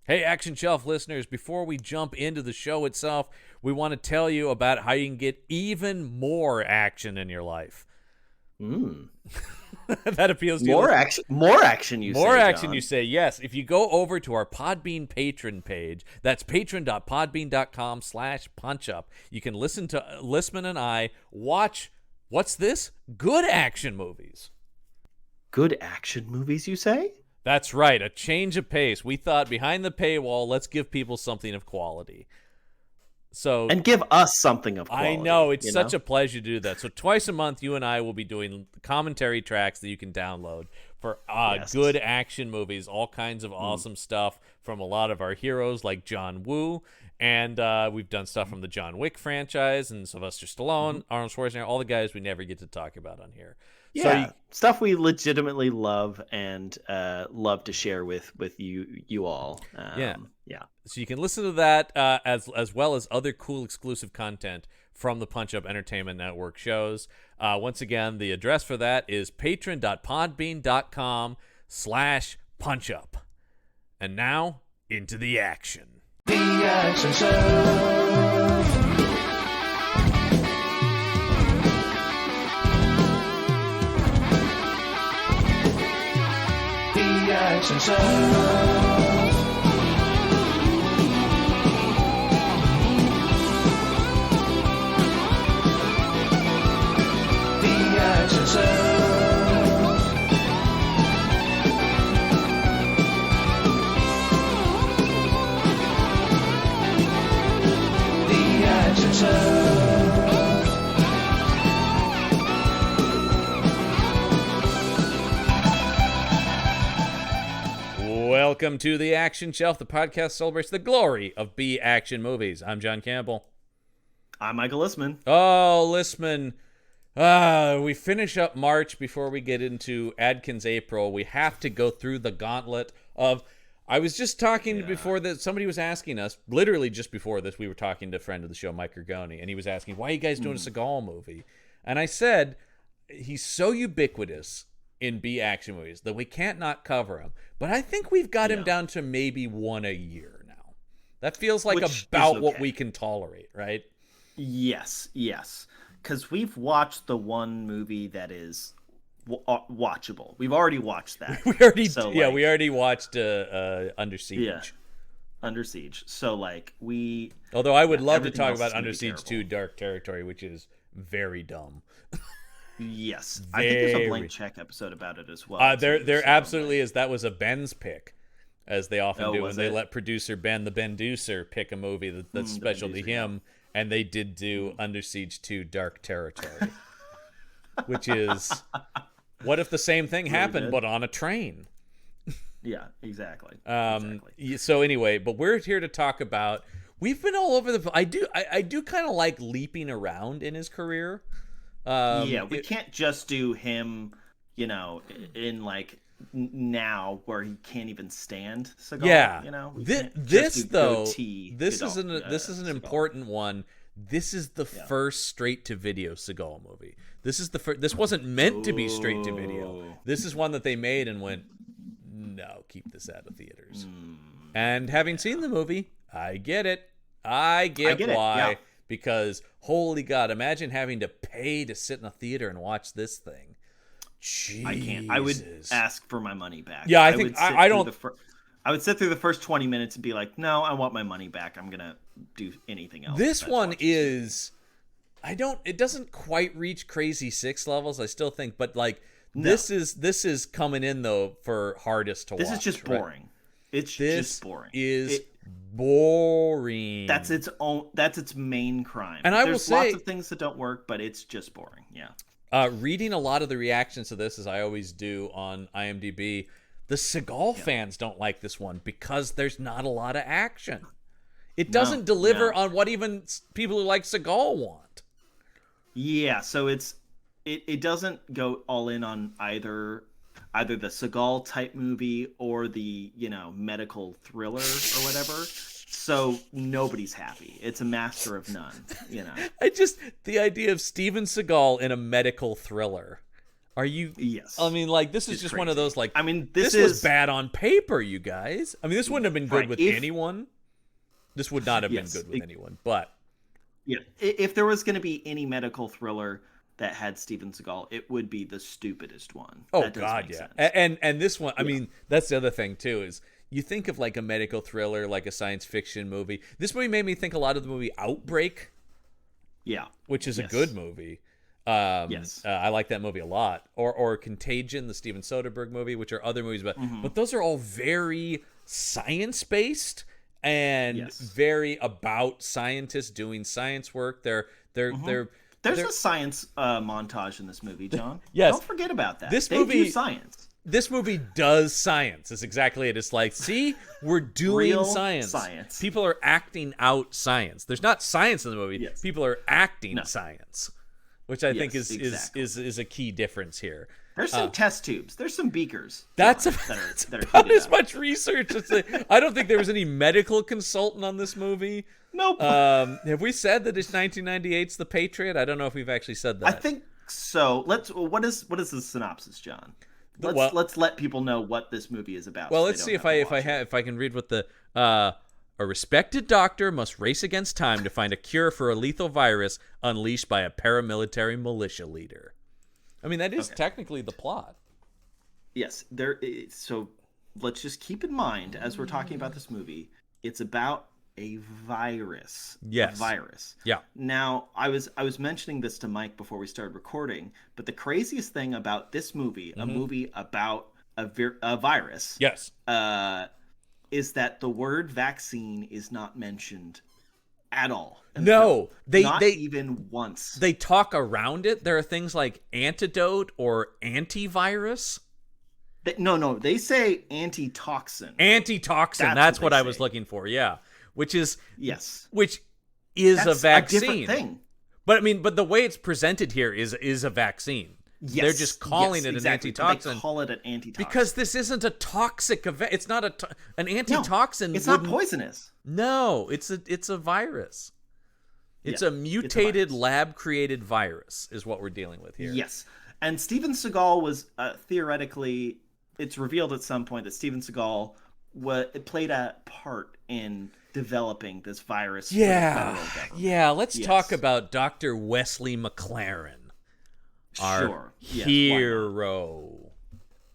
Hey, Action Shelf listeners, before we jump into the show itself, we want to tell you about how you can get even more action in your life. Mm. That appeals to you, More listeners. action. More action, you More say, action, you John. say. Yes. If you go over to our Podbean patron page, that's patron.podbean.com/punchup. You can listen to Lisman and I watch, what's this? Good action movies. Good action movies, you say? That's right, a change of pace. We thought behind the paywall, let's give people something of quality. So And give us something of I quality. know, it's such a pleasure to do that. So twice a month, you and I will be doing commentary tracks that you can download for Yes. good action movies, all kinds of awesome stuff from a lot of our heroes like John Woo. And we've done stuff from the John Wick franchise and Sylvester Stallone, Arnold Schwarzenegger, all the guys we never get to talk about on here. Yeah, stuff we legitimately love and love to share with you all. Yeah. Yeah. So you can listen to that as well as other cool exclusive content from the Punch Up Entertainment Network shows. Once again, the address for that is patron.podbean.com/punchup. And now, into the action. The Action Show. The Action Show. The Action Show. The Action Show. Welcome to the Action Shelf. The podcast celebrates the glory of B action movies. I'm John Campbell. I'm Michael Listman. Oh, Listman. We finish up March before we get into Adkins April. We have to go through the gauntlet of... I was just talking before that somebody was asking us, literally just before this, we were talking to a friend of the show, Mike Ergoni, and he was asking, why are you guys doing a Seagal movie? And I said, he's so ubiquitous in B action movies that we can't not cover him. But I think we've got him down to maybe one a year now. That feels like Which about is what okay. we can tolerate, right? Yes. Because we've watched the one movie that is watchable. We've already watched that. We already, So, we already watched Under Siege. Yeah. Under Siege. So we. Although I would love to everything talk else is about gonna Under be Siege terrible. 2 Dark Territory, which is very dumb. Yes, I think there's a Very. blank check episode about it as well. There too, so, absolutely is. That was a Ben's pick, as they often Oh, do when was they it? let producer Ben, the Benducer, pick a movie that's special to Benducer, him, and they did do Under Siege 2 Dark Territory, which is, what if the same thing happened, good. but on a train? Yeah, exactly. So anyway, but we're here to talk about, we've been all over the, I do kind of like leaping around in his career. Yeah, we can't just do him, in now where he can't even stand Seagal. Yeah. We This, can't just this do though, goatee this Seagal, this is an Seagal. important one. This is the first straight to video Seagal movie. This is the first. This wasn't meant to be straight to video. This is one that they made and went, no, keep this out of theaters. And having seen the movie, I get it. I get it, why. yeah. Because holy God, imagine having to pay to sit in a theater and watch this thing. Jesus. I can't. I would ask for my money back. Yeah, I think- would sit I through don't- I would sit through the first 20 minutes and be like, no, I want my money back. I'm gonna do anything else. This besides one watch this is, it doesn't quite reach Crazy Six levels, I still think, but this is coming in though for hardest to watch. This is just right? boring. It's This just boring. is boring. That's its main crime. And I will There's say- lots of things that don't work, but it's just boring. Yeah. Reading a lot of the reactions to this, as I always do on IMDb, the Seagal fans don't like this one because there's not a lot of action. It doesn't deliver on what even people who like Seagal want. Yeah, so it doesn't go all in on either the Seagal type movie or the, medical thriller or whatever. So nobody's happy. It's a master of none, The idea of Steven Seagal in a medical thriller. Are you? Yes. I mean, like, this is It's just one of crazy. those, like, I mean, this this was is bad on paper, you guys. I mean, this wouldn't have been good Right, with if- anyone. This would not have Yes, been good with anyone, but yeah. If there was going to be any medical thriller that had Steven Seagal, it would be the stupidest one. oh That does god, make yeah. sense. And this one, I mean, that's the other thing too, is you think of like a medical thriller, like a science fiction movie. This movie made me think a lot of the movie Outbreak, Yeah. which is a Yes. good movie. Yes. I like that movie a lot. Or Contagion, the Steven Soderbergh movie, which are other movies, but those are all very science based and Yes. very about scientists doing science work. They're There's a science montage in this movie, John. Yes. Don't forget about that. This They movie- do science. This movie does science. Is exactly it. It's like, see, we're doing Real science. science. People are acting out science. There's not science in the movie. Yes. People are acting No. science, which I think Yes, exactly. is a key difference here. There's some test tubes. There's some beakers. That's John, that's that are about heated as up. much research as I don't think there was any medical consultant on this movie. Nope. Have we said that it's 1998's The Patriot? I don't know if we've actually said that. I think so. What is the synopsis, John? Well- Let's let people know what this movie is about. Well, so they let's don't see if have to I watch it. if I can read what the a respected doctor must race against time to find a cure for a lethal virus unleashed by a paramilitary militia leader. I mean, that is technically the plot. Yes, so let's just keep in mind as we're talking about this movie, it's about a virus. Yes. A virus. Yeah. Now, I was mentioning this to Mike before we started recording, but the craziest thing about this movie, a movie about a virus, Yes. is that the word vaccine is not mentioned at all. in No, the film. Not even once. They talk around it. There are things like antidote or antivirus. No, they say antitoxin. Antitoxin. That's That's what what they I was say. looking for. Yeah. Which is Yes. a That's vaccine. a different thing. But I mean, but the way it's presented here is a vaccine. Yes, They're just calling it exactly. an But antitoxin they call it an antitoxin because this isn't a toxic event. It's not an antitoxin. It's not wouldn't- poisonous. No, it's a virus. It's Yeah, a mutated virus. lab created virus is what we're dealing with here. Yes, and Steven Seagal was theoretically. It's revealed at some point that Steven Seagal played a part in developing this virus. For the federal government. Yeah. Let's Yes. talk about Dr. Wesley McLaren, our Sure. Yes, why not? hero.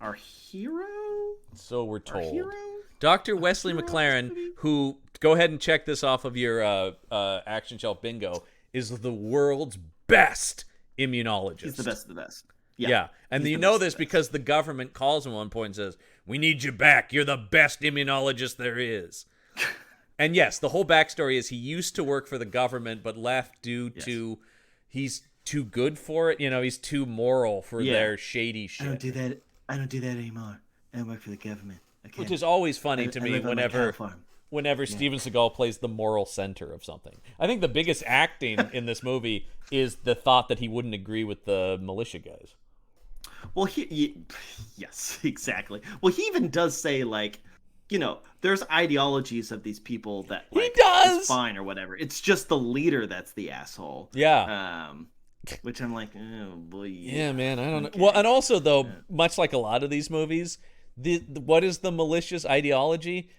Our hero. So we're Our told. hero. Dr. Wesley hero in this McLaren, movie? who, go ahead and check this off of your Action Shelf bingo, is the world's best immunologist. He's the best of the best. Yeah. And He's you the know best of this the best. because the government calls him one point and says, "We need you back. You're the best immunologist there is." And yes, the whole backstory is he used to work for the government but left due to he's too good for it. You know, he's too moral for Yeah. their shady shit. I don't do that anymore. I don't work for the government. Okay. Which is always funny I to me live on my whenever cow farm. Steven Seagal plays the moral center of something. I think the biggest acting in this movie is the thought that he wouldn't agree with the militia guys. Well, yes, exactly. Well, he even does say, like, you know, there's ideologies of these people that, like, does! is fine or whatever. It's just the leader that's the asshole. Yeah. Which I'm like, oh boy. Yeah, man, I don't know. Okay. Well, and also though, much like a lot of these movies, what is the malicious ideology?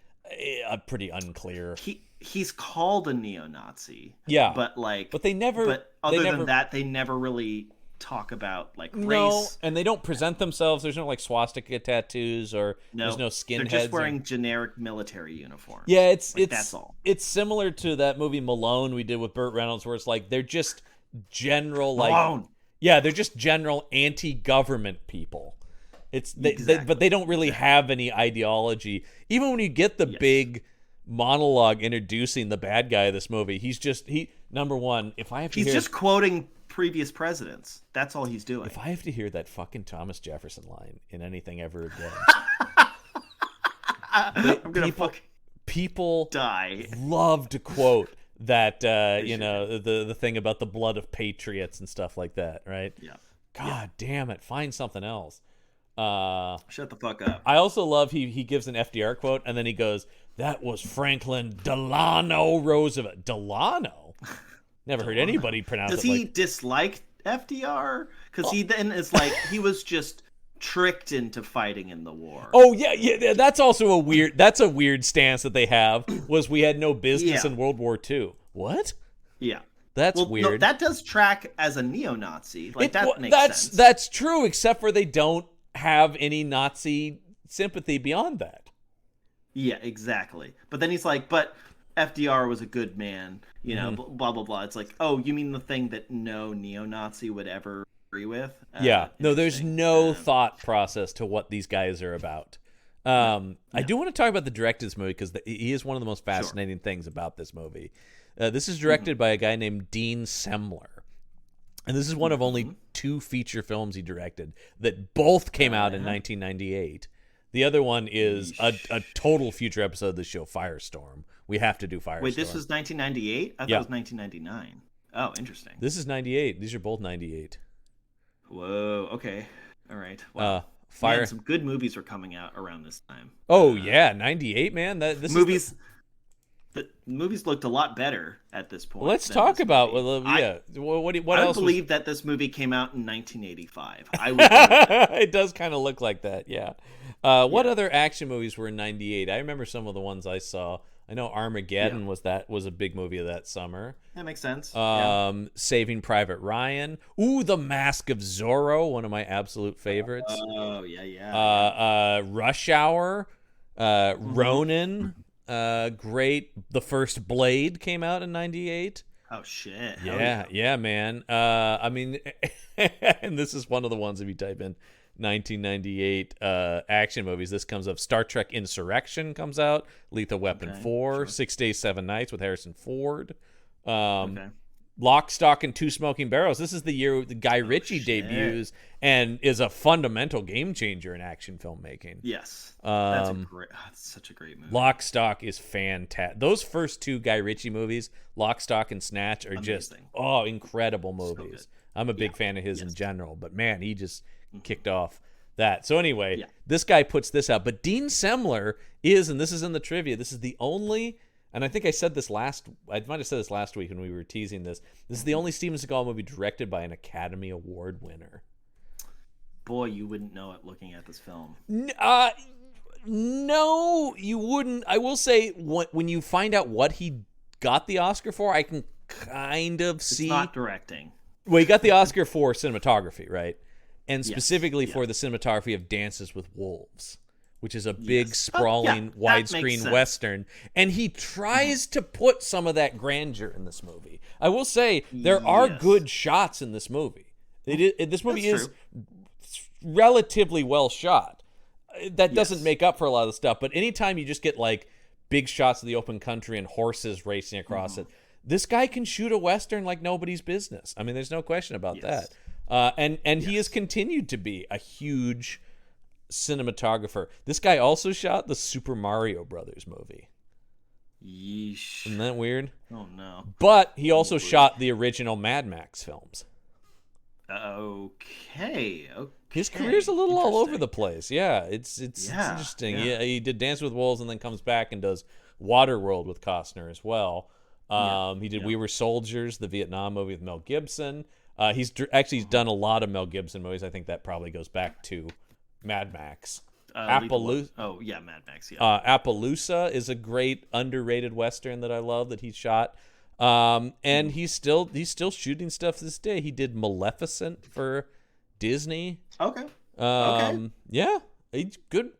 Pretty unclear. He's called a neo-Nazi. Yeah. But like, But they never. But other they never, than that, they never really talk about like no, race. and they don't present themselves. There's no like swastika tattoos or there's no skinheads. They're just wearing generic military uniforms. Yeah, it's that's all. It's similar to that movie Malone we did with Burt Reynolds, where it's like they're just general like Malone. yeah, they're just general anti-government people. It's but they don't really have any ideology. Even when you get the big monologue introducing the bad guy of this movie, he's number one. If I have to He's hear, just quoting previous presidents. That's all he's doing. if I have to hear that fucking Thomas Jefferson line in anything ever again, I'm gonna people die. love to quote that you know the thing about the blood of patriots and stuff like that, right? Yeah. God damn it, find something else. Shut the fuck up. I also love he gives an FDR quote and then he goes, "That was Franklin Delano Roosevelt." Delano? Never heard anybody pronounce Does it he like. dislike FDR? Because he then is like, he was just tricked into fighting in the war. Oh yeah. That's also a weird stance that they have. Was we had no business Yeah. in World War II? What? Yeah. That's Well, weird. no, that does track as a neo-Nazi. Like, that makes sense. That's true, except for they don't have any Nazi sympathy beyond that. Yeah, exactly. But then he's like, but FDR was a good man, you know, blah, blah, blah. It's like, oh, you mean the thing that no neo-Nazi would ever agree with? Yeah. No, there's Interesting. no thought process to what these guys are about. I do want to talk about the director of this movie because he is one of the most fascinating things about this movie. This is directed by a guy named Dean Semler. And this is one of only 2 feature films he directed that both came out in 1998. The other one is a total future episode of the show, Firestorm. We have to do Firestorm. Wait, this was 1998? I thought it was 1999. Oh, interesting. This is 98. These are both 98. Whoa, okay. All right. Wow. Man, some good movies were coming out around this time. Oh, yeah, 98, man. The movies looked a lot better at this point. Let's talk about movie. what I else would believe that this movie came out in 1985. I would It does kind of look like that, yeah. What other action movies were in 98? I remember some of the ones I saw. I know Armageddon was a big movie of that summer. That makes sense. Saving Private Ryan. Ooh, The Mask of Zorro, one of my absolute favorites. Oh, yeah. Rush Hour, Ronin, great. The First Blade came out in 98. Oh, shit. Yeah, man. I mean, and this is one of the ones if you type in 1998 action movies, this comes up. Star Trek Insurrection comes out. Lethal Weapon 4, sure. 6 Days, 7 Nights with Harrison Ford. Lock, Stock, and Two Smoking Barrels. This is the year the Guy Ritchie debuts and is a fundamental game changer in action filmmaking. Yes. That's such a great movie. Lock, Stock is fantastic. Those first 2 Guy Ritchie movies, Lock, Stock, and Snatch, are just incredible movies. So I'm a big fan of his in general, but man, he just kicked off that. So anyway, this guy puts this out. But Dean Semler is, and this is in the trivia, this is the only, and I think I might have said this last week when we were teasing this. This is the only Steven Seagal movie directed by an Academy Award winner. Boy, you wouldn't know it looking at this film. No, you wouldn't. I will say, when you find out what he got the Oscar for, I can kind of see. It's not directing. Well, he got the Oscar for cinematography, right? And specifically for the cinematography of Dances with Wolves, which is a big, sprawling, widescreen Western. And he tries to put some of that grandeur in this movie. I will say, there are good shots in this movie. This movie is relatively well shot. That doesn't make up for a lot of the stuff, but anytime you just get like big shots of the open country and horses racing across it, this guy can shoot a Western like nobody's business. I mean, there's no question about that. And he has continued to be a huge cinematographer. This guy also shot the Super Mario Brothers movie. Yeesh. Isn't that weird? Oh, no. But he also shot the original Mad Max films. Okay. His career's a little all over the place. Yeah, it's interesting. Yeah, he did Dance with Wolves and then comes back and does Waterworld with Costner as well. He did We Were Soldiers, the Vietnam movie with Mel Gibson. He's done a lot of Mel Gibson movies. I think that probably goes back to Mad Max. Mad Max. Yeah. Appaloosa is a great underrated Western that I love that he shot. And he's still shooting stuff this day. He did Maleficent for Disney. Okay. Yeah, he's good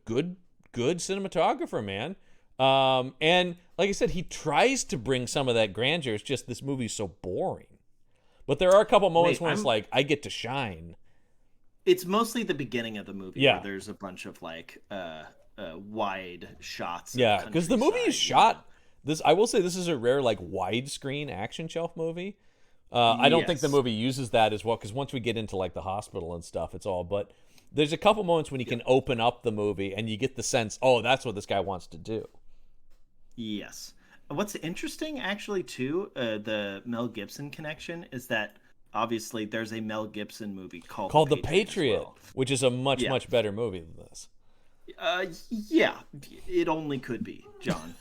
cinematographer, man. And like I said, he tries to bring some of that grandeur. It's just this movie's so boring. But there are a couple moments when it's like, I get to shine. It's mostly the beginning of the movie where there's a bunch of like wide shots. Yeah, because the movie is shot. This, I will say, this is a rare like widescreen action shelf movie. I don't think the movie uses that as well, because once we get into like the hospital and stuff, it's all. But there's a couple moments when you can open up the movie and you get the sense, oh, that's what this guy wants to do. Yes. What's interesting, actually, too, the Mel Gibson connection is that obviously there's a Mel Gibson movie called The Patriot, which is a much better movie than this. Yeah, it only could be, John.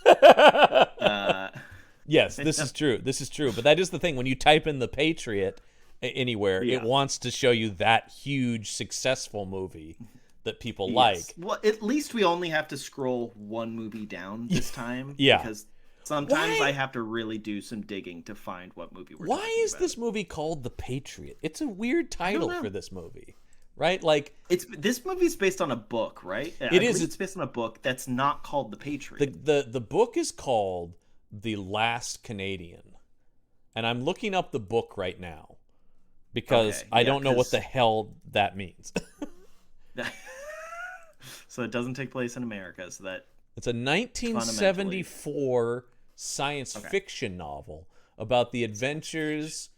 Yes, this is true. This is true. But that is the thing. When you type in The Patriot, anywhere. Yeah. It wants to show you that huge, successful movie that people like. Well, at least we only have to scroll one movie down this time. Yeah. Because sometimes Why- I have to really do some digging to find what movie we're Why talking is about. this movie called The Patriot? It's a weird title know. for this movie, right? Like, This movie's based on a book, right? I It is. believe it's based on a book that's not called The Patriot. the book is called The Last Canadian. And I'm looking up the book right now because Okay, I yeah, don't know what 'cause- the hell that means. So it doesn't take place in America. So that It's a 1974 science fiction novel about the adventures.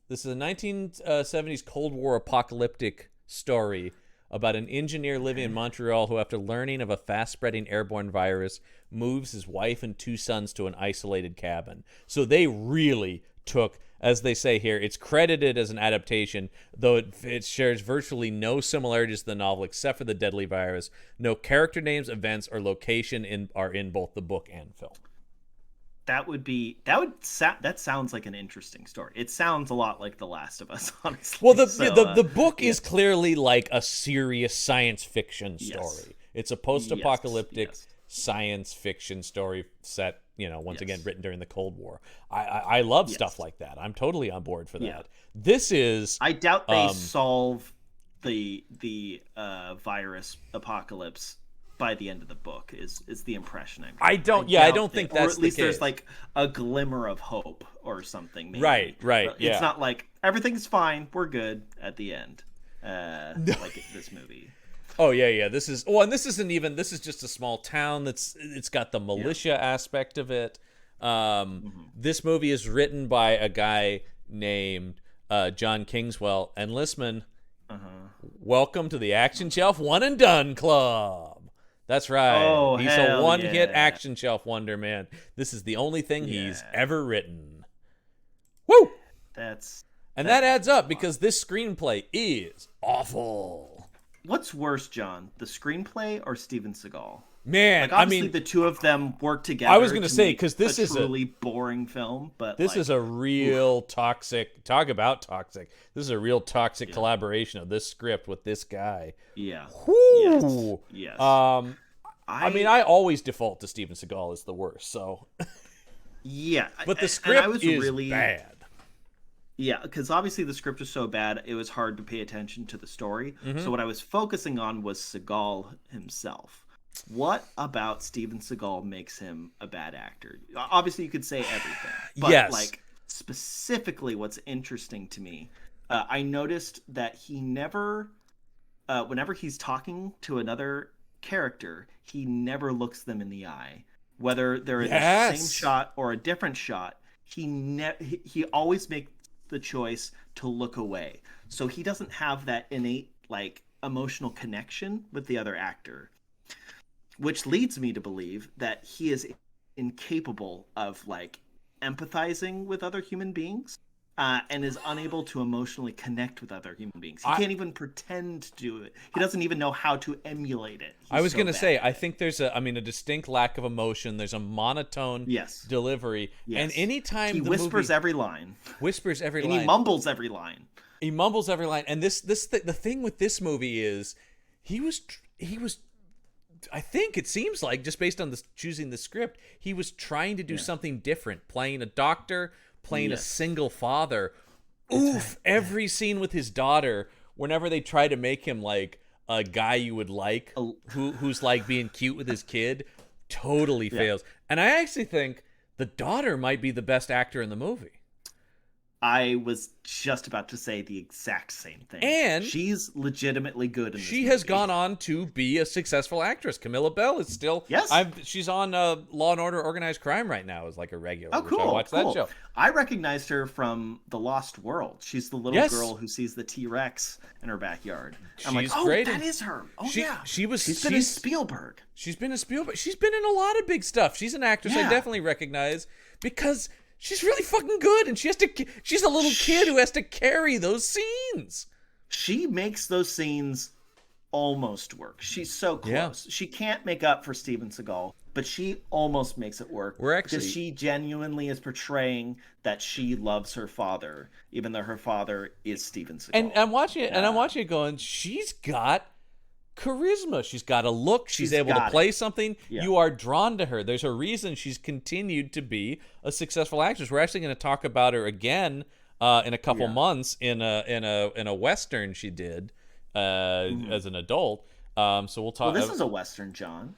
This is a 1970s Cold War apocalyptic story about an engineer living in Montreal who, after learning of a fast-spreading airborne virus, moves his wife and 2 sons to an isolated cabin. So they really took, as they say here, it's credited as an adaptation, though it shares virtually no similarities to the novel except for the deadly virus. No character names, events, or location are in both the book and film. that sounds like an interesting story. It sounds a lot like The Last of Us, honestly. Well, the So, book is clearly like a serious science fiction story. Yes. It's a post-apocalyptic Yes. science fiction story set, once again, Yes. written during the Cold War. I love Yes. stuff like that. I'm totally on board for that. Yeah. This is I doubt they solve the virus apocalypse by the end of the book. Is the impression I'm getting. I don't think that's or at least the case. there's like a glimmer of hope or something. Maybe. Right, But yeah. It's not like everything's fine, we're good at the end. Like this movie. Oh yeah. This is just a small town it's got the militia aspect of it. This movie is written by a guy named John Kingswell, and Listman, welcome to the Action Shelf One and Done Club. That's right. Oh, He's hell a one-hit yeah. Action Shelf wonder, man. This is the only thing he's Yeah. ever written. Woo! That's And that adds up because this screenplay is awful. what's worse, John, the screenplay or Steven Seagal? Man, Like I obviously mean, the two of them work together. I was gonna to say, make 'cause this a is a- truly boring film, but this like, is a real toxic. Talk about toxic. This is a real toxic collaboration of this script with this guy. yeah. Whoo! Yes. I mean, I always default to Steven Seagal as the worst. So, yeah, but the and script I was is really bad. Yeah, because obviously the script was so bad, it was hard to pay attention to the story. So what I was focusing on was Seagal himself. What about Steven Seagal makes him a bad actor? Obviously, you could say everything, but Yes. like specifically, what's interesting to me, I noticed that he never, whenever he's talking to another character, he never looks them in the eye, whether they're in the Yes. same shot or a different shot. He always makes the choice to look away, so he doesn't have that innate like emotional connection with the other actor, which leads me to believe that he is incapable of like empathizing with other human beings, and is unable to emotionally connect with other human beings. He can't even pretend to do it. He doesn't even know how to emulate it. I was so gonna bad say, at I it. think there's a distinct lack of emotion. There's a monotone Yes. delivery, Yes. and anytime he the whispers movie every line, whispers every and line, he mumbles every line. He mumbles every line, and the thing with this movie is he was I think it seems like, just based on choosing the script, he was trying to do something different, playing a doctor, playing a Yes. single father. Every scene with his daughter, whenever they try to make him like a guy you would like, who's like being cute with his kid, totally fails. And I actually think the daughter might be the best actor in the movie. I was just about to say the exact same thing. And she's legitimately good in this She has movie. gone on to be a successful actress. Camilla Bell is still. Yes. She's on Law and Order: Organized Crime right now as like a regular. Oh, which cool! I watched cool. that show. I recognized her from The Lost World. She's the little Yes. girl who sees the T-Rex in her backyard. I'm like, She's oh, great that in- is her. Oh, She- yeah. she was- She's been in she's- Spielberg. She's been in Spielberg. She's been in a lot of big stuff. She's an actress I Yeah. definitely recognize because she's really fucking good, and she's a little kid who has to carry those scenes. She makes those scenes almost work. She's so close. Yeah. She can't make up for Steven Seagal. but she almost makes it work. We're actually because she genuinely is portraying that she loves her father, even though her father is Steven Seagal. and I'm watching it, and I'm watching it going, she's got charisma. She's got a look. She's able to play something. Yeah. You are drawn to her. There's a reason she's continued to be a successful actress. We're actually going to talk about her again in a couple months in a Western she did as an adult. So we'll talk. Well, this is a Western, John.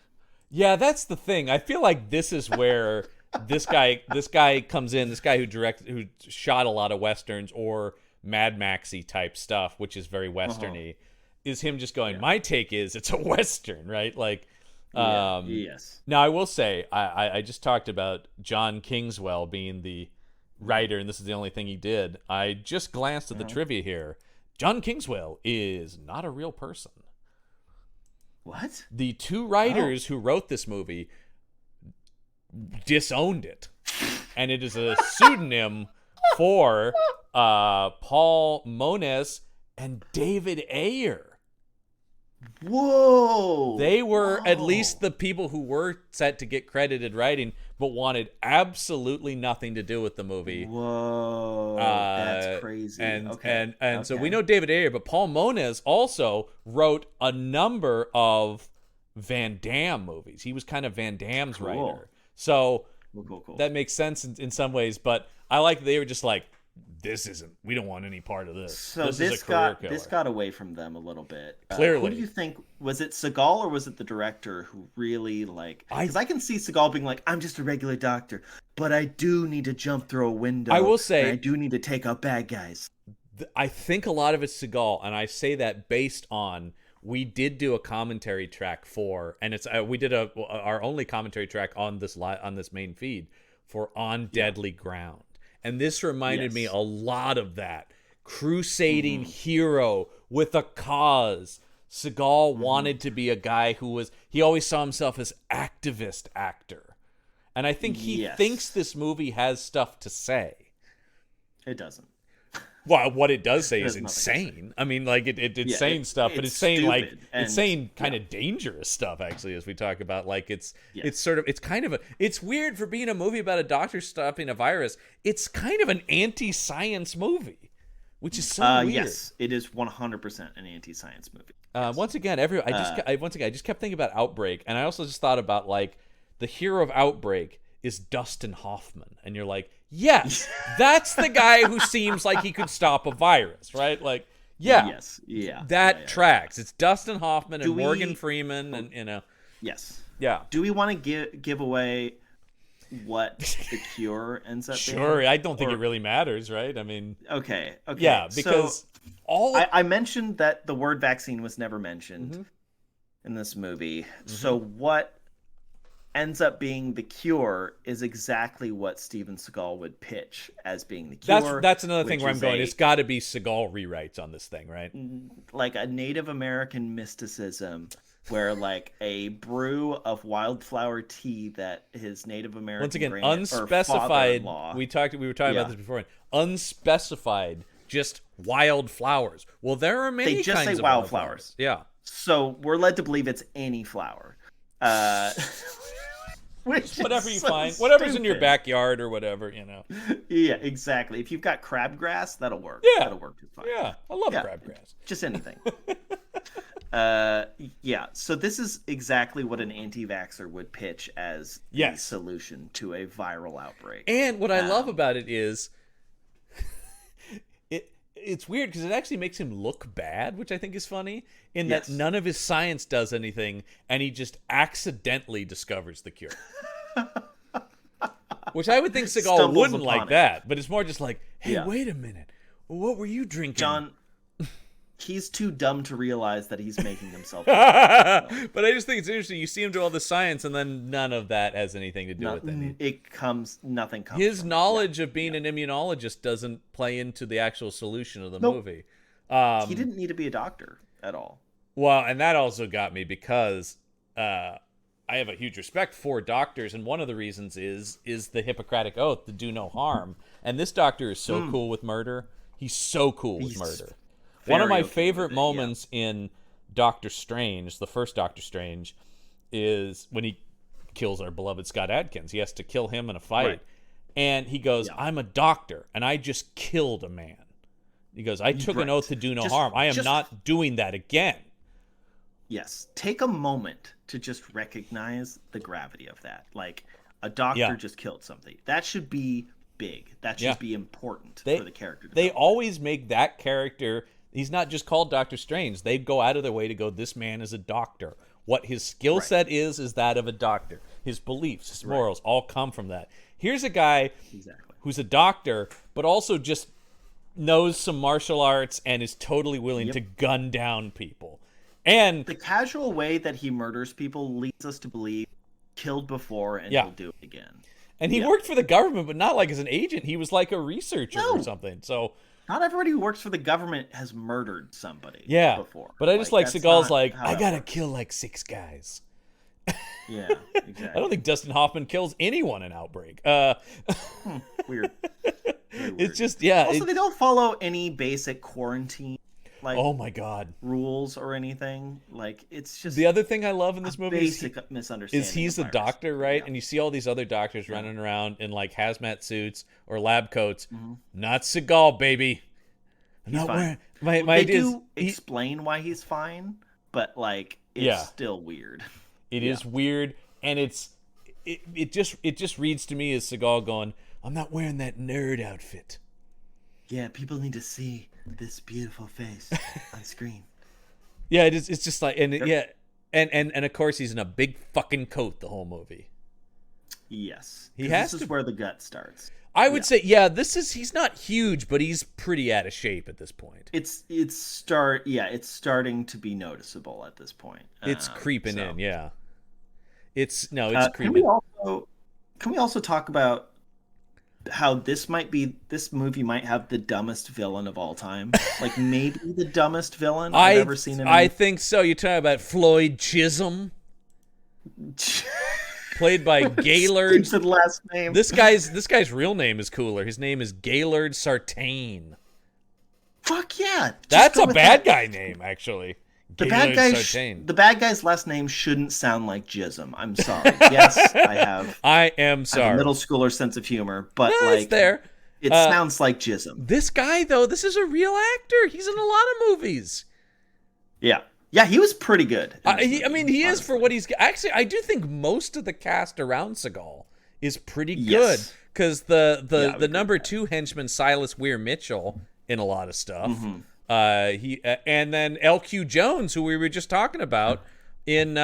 Yeah, that's the thing. I feel like this is where this guy comes in. This guy who shot a lot of Westerns or Mad Maxy type stuff, which is very Westerny. Is him just going, my take is it's a Western, right? Like, yes. Now, I will say, I just talked about John Kingswell being the writer, and this is the only thing he did. I just glanced at the trivia here. John Kingswell is not a real person. What? The two writers who wrote this movie disowned it. And it is a pseudonym for Paul Moniz and David Ayer. Whoa! They were at least the people who were set to get credited writing, but wanted absolutely nothing to do with the movie. Whoa, that's crazy. And so we know David Ayer, but Paul Moniz also wrote a number of Van Damme movies. He was kind of Van Damme's writer. So cool. that makes sense in some ways, but I like that they were just like, we don't want any part of this. So this is a career killer. This got away from them a little bit. Clearly. Who do you think, was it Seagal or was it the director who really because I can see Seagal being like, I'm just a regular doctor, but I do need to jump through a window. I will say, and I do need to take out bad guys. I think a lot of it's Seagal, and I say that based on we did do a commentary track for, and it's we did our only commentary track on this main feed for On Deadly Ground. And this reminded me a lot of that. Crusading hero with a cause. Seagal wanted to be a guy he always saw himself as activist actor. And I think he thinks this movie has stuff to say. It doesn't. Well, what it does say is insane. I mean, like it's saying stuff, but it's saying like it's saying kind of dangerous stuff. Actually, as we talk about, like it's it's weird for being a movie about a doctor stopping a virus. It's kind of an anti-science movie, which is so weird. Yes, it is 100% an anti-science movie. Yes. Once again, I just kept thinking about Outbreak, and I also just thought about like the hero of Outbreak is Dustin Hoffman, and you're like, yes, that's the guy who seems like he could stop a virus, right? Like, that tracks. It's Dustin Hoffman and Morgan Freeman, and Yes. Yeah. Do we want to give away what the cure ends up being? Sure. I don't think it really matters, right? I mean, okay. Yeah, because I mentioned that the word vaccine was never mentioned in this movie. So what ends up being the cure is exactly what Steven Seagal would pitch as being the cure. That's another thing where I'm going. It's got to be Seagal rewrites on this thing, right? Like a Native American mysticism, where like a brew of wildflower tea that his Native American once again unspecified. We were talking about this before. Unspecified, just wildflowers. Well, there are many. They just kinds say of wildflowers. Yeah. So we're led to believe it's any flower. Whatever you find, whatever's in your backyard or whatever, you know. Yeah, exactly. If you've got crabgrass, that'll work. Yeah, that'll work just fine. Yeah, I love crabgrass. Just anything. So this is exactly what an anti-vaxxer would pitch as the solution to a viral outbreak. And what I love about it is, it's weird because it actually makes him look bad, which I think is funny, in that none of his science does anything, and he just accidentally discovers the cure. Which I would think Seagal wouldn't like that, but it's more just like, hey, wait a minute, what were you drinking? John, he's too dumb to realize that he's making himself. But I just think it's interesting. You see him do all the science, and then none of that has anything to do with it. Nothing comes. His knowledge of being an immunologist doesn't play into the actual solution of the movie. He didn't need to be a doctor at all. Well, and that also got me because I have a huge respect for doctors, and one of the reasons is the Hippocratic Oath to do no harm. And this doctor is so cool with murder. He's so cool with murder. One of my favorite moments in Doctor Strange, the first Doctor Strange, is when he kills our beloved Scott Adkins. He has to kill him in a fight. Right. And he goes, Yeah. I'm a doctor, and I just killed a man. He goes, I took an Right. oath to do no harm. I am not doing that again. Yes. Take a moment to just recognize the gravity of that. Like, a doctor just killed somebody. That should be big. That should be important for the character. They always make that character, he's not just called Doctor Strange. They go out of their way to go, this man is a doctor. What his skill set is that of a doctor. His beliefs, his morals all come from that. Here's a guy who's a doctor, but also just knows some martial arts and is totally willing to gun down people. And the casual way that he murders people leads us to believe killed before and he'll do it again. And he worked for the government, but not like as an agent. He was like a researcher or something. So not everybody who works for the government has murdered somebody before. But I just like Seagal's like, I gotta kill like 6 guys. Yeah, exactly. I don't think Dustin Hoffman kills anyone in Outbreak. Weird. It's just, Also, they don't follow any basic quarantine oh my god, rules or anything. Like, it's just the other thing I love in this movie basic misunderstanding is he's a doctor, right? And you see all these other doctors running around in like hazmat suits or lab coats. Not Seagal, baby. He's fine. My they idea do explain why he's fine, but like it's still weird. It is weird, and it just reads to me as Seagal going, I'm not wearing that nerd outfit. Yeah, people need to see this beautiful face on screen. Yeah, it's just like, and and of course he's in a big fucking coat the whole movie. Yes, this is where the gut starts. I would say, he's not huge, but he's pretty out of shape at this point. It's starting to be noticeable at this point. It's creeping in, It's creeping. Can we also talk about how this movie might have the dumbest villain of all time? Like, maybe the dumbest villain I've ever seen in a movie. I think so. You're talking about Floyd Chisholm, played by Gaylord. The last name. This guy's real name is cooler. His name is Gaylord Sartain. Fuck yeah! That's a bad guy name, actually. The bad guy's last name shouldn't sound like Jism. I'm sorry. Yes, I have. I am sorry. I have a middle schooler sense of humor, but it's there. It sounds like Jism. This guy, though, this is a real actor. He's in a lot of movies. Yeah, he was pretty good. He is for what he's... Actually, I do think most of the cast around Seagal is pretty good. Because the number 2 henchman, Silas Weir Mitchell, in a lot of stuff. And then LQ Jones, who we were just talking about in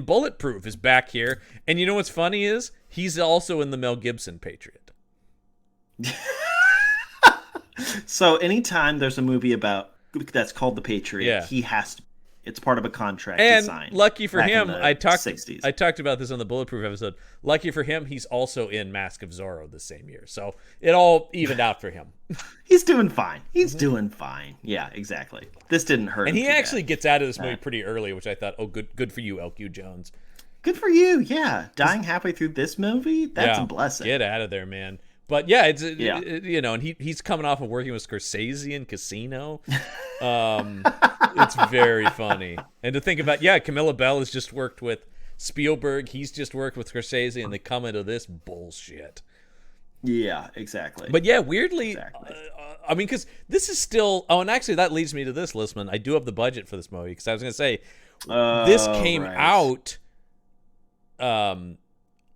Bulletproof, is back here. And you know what's funny is he's also in the Mel Gibson Patriot. So anytime there's a movie that's called The Patriot, he has to. It's part of a contract he signed. And lucky for him, I talked 60s. I talked about this on the Bulletproof episode. Lucky for him, he's also in Mask of Zorro the same year. So it all evened out for him. He's doing fine. Doing fine. Yeah, exactly. This didn't hurt him. And he actually gets out of this movie pretty early, which I thought, good for you, LQ Jones. Good for you, yeah. Dying halfway through this movie? That's a blessing. Get out of there, man. But yeah, and he's coming off of working with Scorsese in Casino. It's very funny. And to think about, Camilla Bell has just worked with Spielberg. He's just worked with Scorsese, and they come into this bullshit. Yeah, exactly. But weirdly, because this is still... Oh, and actually that leads me to this, Listman. I do have the budget for this movie, because I was going to say, this came out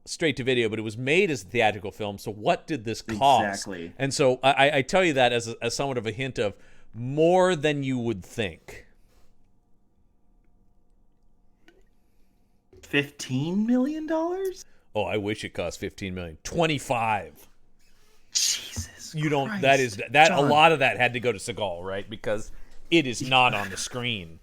straight to video, but it was made as a theatrical film. So what did this cost? Exactly. And so I tell you that as somewhat of a hint of more than you would think. $15 million? Oh, I wish it cost $15 million. 25. Jesus. You don't. Christ. That a lot of that had to go to Seagal, right? Because it is not on the screen.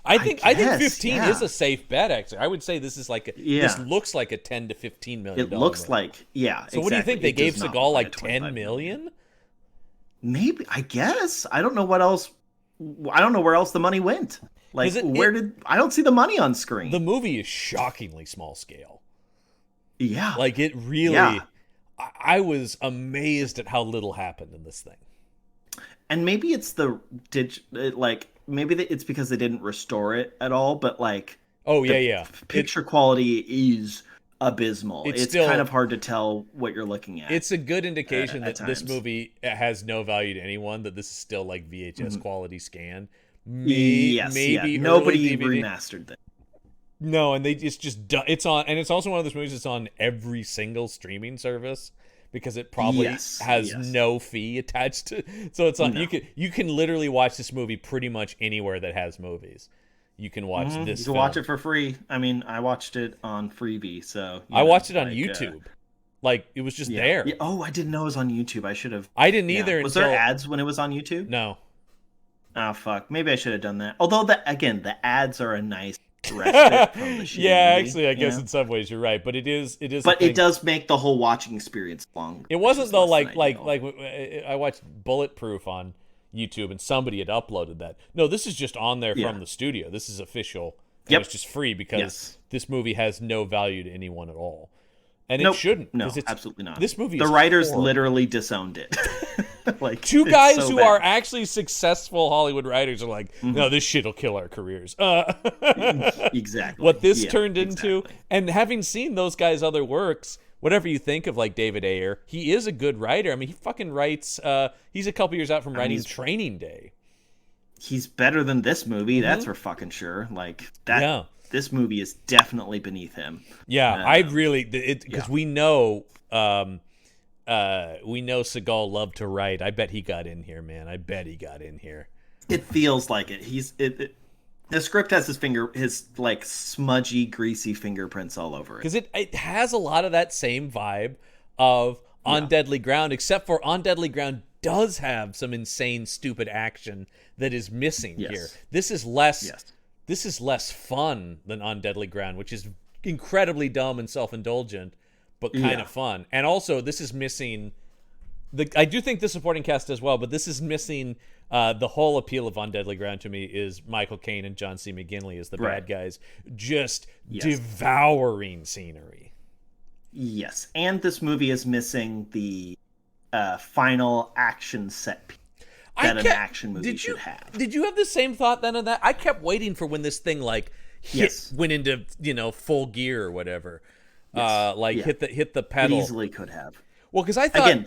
I think 15 is a safe bet. Actually, I would say this is like this looks like a 10 to 15 million. It looks like So exactly. what do you think they gave Seagal, like 10 million? Maybe, I guess. I don't know what else. I don't know where else the money went. Like, I don't see the money on screen. The movie is shockingly small scale. Yeah. Like, it really... Yeah. I was amazed at how little happened in this thing. And maybe it's it's because they didn't restore it at all, but like... Oh, yeah. Picture quality is abysmal. It's It's still- kind of hard to tell what you're looking at. It's a good indication at that this times. movie has no value to anyone, that this is still like VHS quality scan. yes, Maybe yeah. early Nobody DVD. remastered this. No, and it's on, and it's also one of those movies that's on every single streaming service because it probably Yes, has yes. no fee attached to. So it's on. No. You can literally watch this movie pretty much anywhere that has movies. You can watch You this. can watch it for free. I mean, I watched it on Freebie, so I watched it on like, YouTube. Like it was just yeah. there. Yeah. Oh, I didn't know it was on YouTube. I should have. I didn't Yeah. either. Was until, there ads when it was on YouTube? No. Oh fuck. Maybe I should have done that. Although the ads are a nice respite from the shitty Yeah, movie, actually, I you guess know? in some ways you're right, but it is. But a thing. it does make the whole watching experience long. It wasn't which is though less like than like ideal. I watched Bulletproof on YouTube and somebody had uploaded that. No, this is just on there Yeah. from the studio. This is official. And Yep. it's just free because Yes. this movie has no value to anyone at all. And Nope. it shouldn't. No, 'cause it's, absolutely not. This movie the is writers horrible. literally disowned it. Like Two it's guys so who bad. are actually successful Hollywood writers are like, no, this shit'll kill our careers. exactly What this Yeah, turned into, exactly. and having seen those guys' other works, whatever you think of like David Ayer, he is a good writer. I mean, he fucking writes. He's a couple years out from writing he's- Training Day. He's better than this movie. That's for fucking sure. Like that. Yeah. This movie is definitely beneath him. Yeah, I really because we know Seagal loved to write. I bet he got in here, man. I bet he got in here. It feels like it. The script has his like smudgy, greasy fingerprints all over it. Because it has a lot of that same vibe of On Deadly Ground, except for On Deadly Ground does have some insane, stupid action that is missing Yes. here. This is less. Yes. This is less fun than On Deadly Ground, which is incredibly dumb and self-indulgent, but kind Yeah. of fun. And also, this is missing. I do think the supporting cast as well, but this is missing. The whole appeal of On Deadly Ground to me is Michael Caine and John C. McGinley as the Right. bad guys, just Yes. devouring scenery. Yes, and this movie is missing the final action set piece that an action movie should have. Did you have the same thought then of that? I kept waiting for when this thing like Yes. went into full gear or whatever. Yes. Yeah. Hit the It pedal. easily could have. Well, because I thought Again,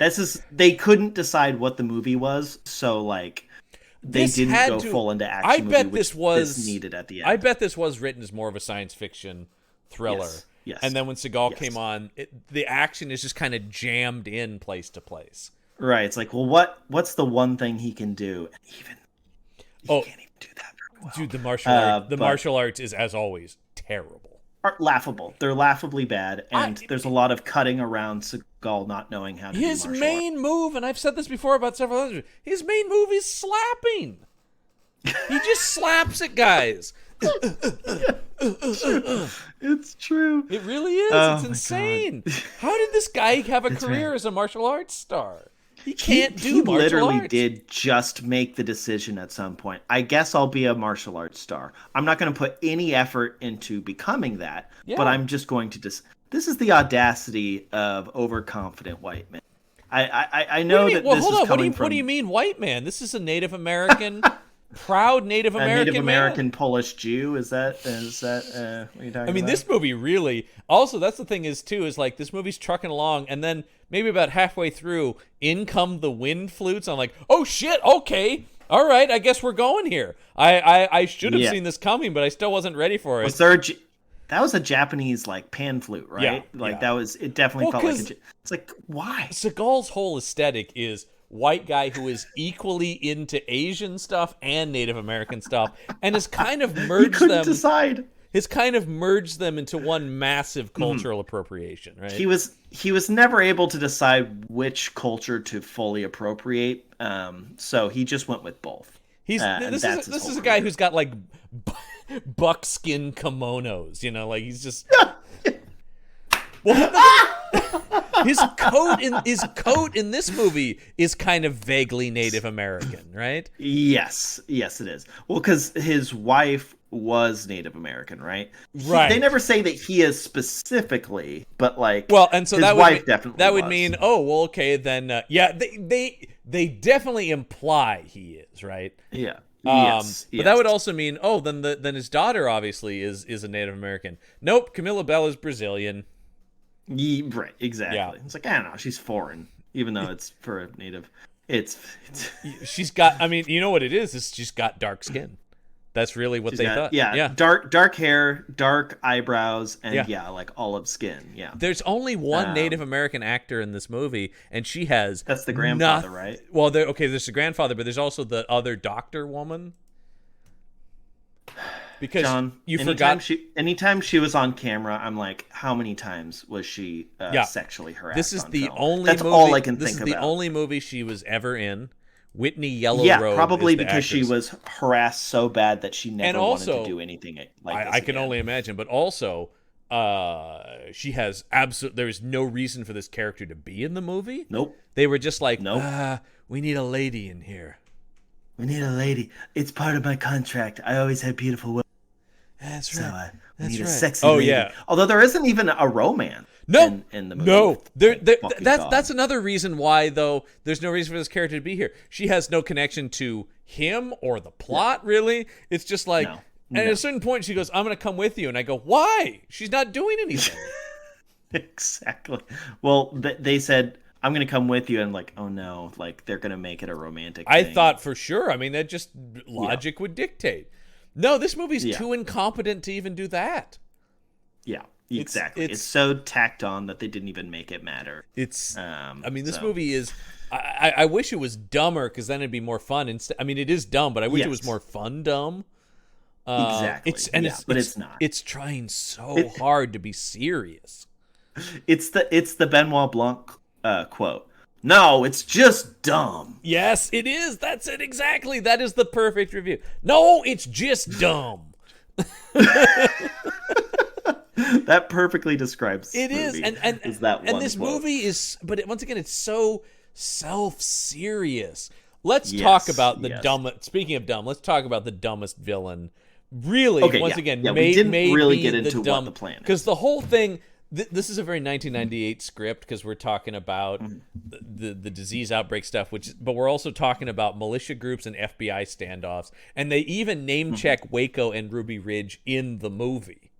they couldn't decide what the movie was, so like they this didn't had go to- full into action. I movie, bet which this was this needed at the end. I bet this was written as more of a science fiction thriller. Yes. And then when Seagal Yes. came on, the action is just kind of jammed in place to place. Right. It's like, well, what's the one thing he can do? And even he can't even do that very well. Dude, the but- martial arts is as always terrible. Are laughable. They're laughably bad, and there's a lot of cutting around Seagal not knowing how to do His martial main move, and I've said this before about several others, his main move is slapping. He just slaps at guys. arts. It's true. It really is. Oh It's my insane. How did this guy have a career as a martial arts star? He can't do he martial literally arts. did just make the decision at some point. I guess I'll be a martial arts star. I'm not going to put any effort into becoming that, Yeah. but I'm just going to This is the audacity of overconfident white men. I know that Well, this hold is on. coming from What do you mean, white man? This is a Native American, proud Native a American Native man. American Polish Jew. Is that what are you talking I mean, about? this movie really. Also, that's the thing is like this movie's trucking along, and then maybe about halfway through, in come the wind flutes. I'm like, oh shit, okay, all right, I guess we're going here. I should have Yeah. seen this coming, but I still wasn't ready for it. Was there that was a Japanese like pan flute, right? Yeah, like yeah. that was. It definitely Well, felt like 'cause- it's like why? Seagal's whole aesthetic is white guy who is equally into Asian stuff and Native American stuff, and has kind of He merged couldn't them. decide. Has kind of merged them into one massive cultural appropriation, right? He was never able to decide which culture to fully appropriate. So he just went with both. He's and this that's is his this is a whole guy career. who's got like buckskin kimonos, like he's just. Well, his coat in this movie is kind of vaguely Native American, right? Yes, it is. Well, because his wife was Native American, right? Right. They never say that he is specifically, but like, Well, and so his that wife would definitely that would was. mean, oh, well, okay, then yeah, they definitely imply he is, right? yeah. But yes. that would also mean, then his daughter obviously is a Native American. Nope, Camilla Bell is Brazilian. Right, exactly. Yeah. It's like, I don't know, she's foreign, even though it's for a native. It's She's got. I mean, you know what it is? Is she's got dark skin. That's really what she's they got, thought. yeah, Yeah. dark hair, dark eyebrows, and Yeah. yeah, like olive skin. Yeah, There's only one Native American actor in this movie, and she has. that's the grandfather, right? Well, there's the grandfather, but there's also the other doctor woman. Because John, you forgot. anytime she was on camera, I'm like, how many times was she sexually harassed? This is on the film? only. That's movie, all I can this think is the about. only movie she was ever in. Whitney Yellow Yeah, Robe probably is the because she actress. was harassed so bad that she never And also, wanted to do anything like this I can again. only imagine, but also, she has there is no reason for this character to be in the movie. Nope. They were just like, Nope. we need a lady in here. We need a lady. It's part of my contract. I always had beautiful women. That's So right. we need a right. sexy Oh, lady. yeah. Although there isn't even a romance No, in the movie. no. Fucking God. That's another reason why, though, there's no reason for this character to be here. She has no connection to him or the plot, really. It's just like, No. and at a certain point, she goes, "I'm going to come with you," and I go, "Why? She's not doing anything." Exactly. Well, they said, I'm going to come with you. And like, oh no, like they're going to make it a romantic I thing. thought for sure. I mean, that just logic would dictate. No, this movie's too incompetent to even do that. Yeah, exactly. it's- It's so tacked on that they didn't even make it matter. It's. I mean, this so- movie is. I wish it was dumber because then it'd be more fun. Instead, I mean, it is dumb, but I wish it was Yes. more fun dumb. Exactly. But it's not. It's trying so hard to be serious. It's the Benoit Blanc quote. No, it's just dumb. Yes, it is. That's it exactly. That is the perfect review. No, it's just dumb. That perfectly describes It is, movie, and is that one this quote. movie is, but once again, it's so self-serious. Let's Yes, talk about the yes. dumbest. Speaking of dumb, let's talk about the dumbest villain. Really, Okay, once yeah, again, yeah, we made, didn't made really me get into what dumb, the plan is. because the whole thing. This is a very 1998 script because we're talking about the disease outbreak stuff, but we're also talking about militia groups and FBI standoffs, and they even name check Waco and Ruby Ridge in the movie.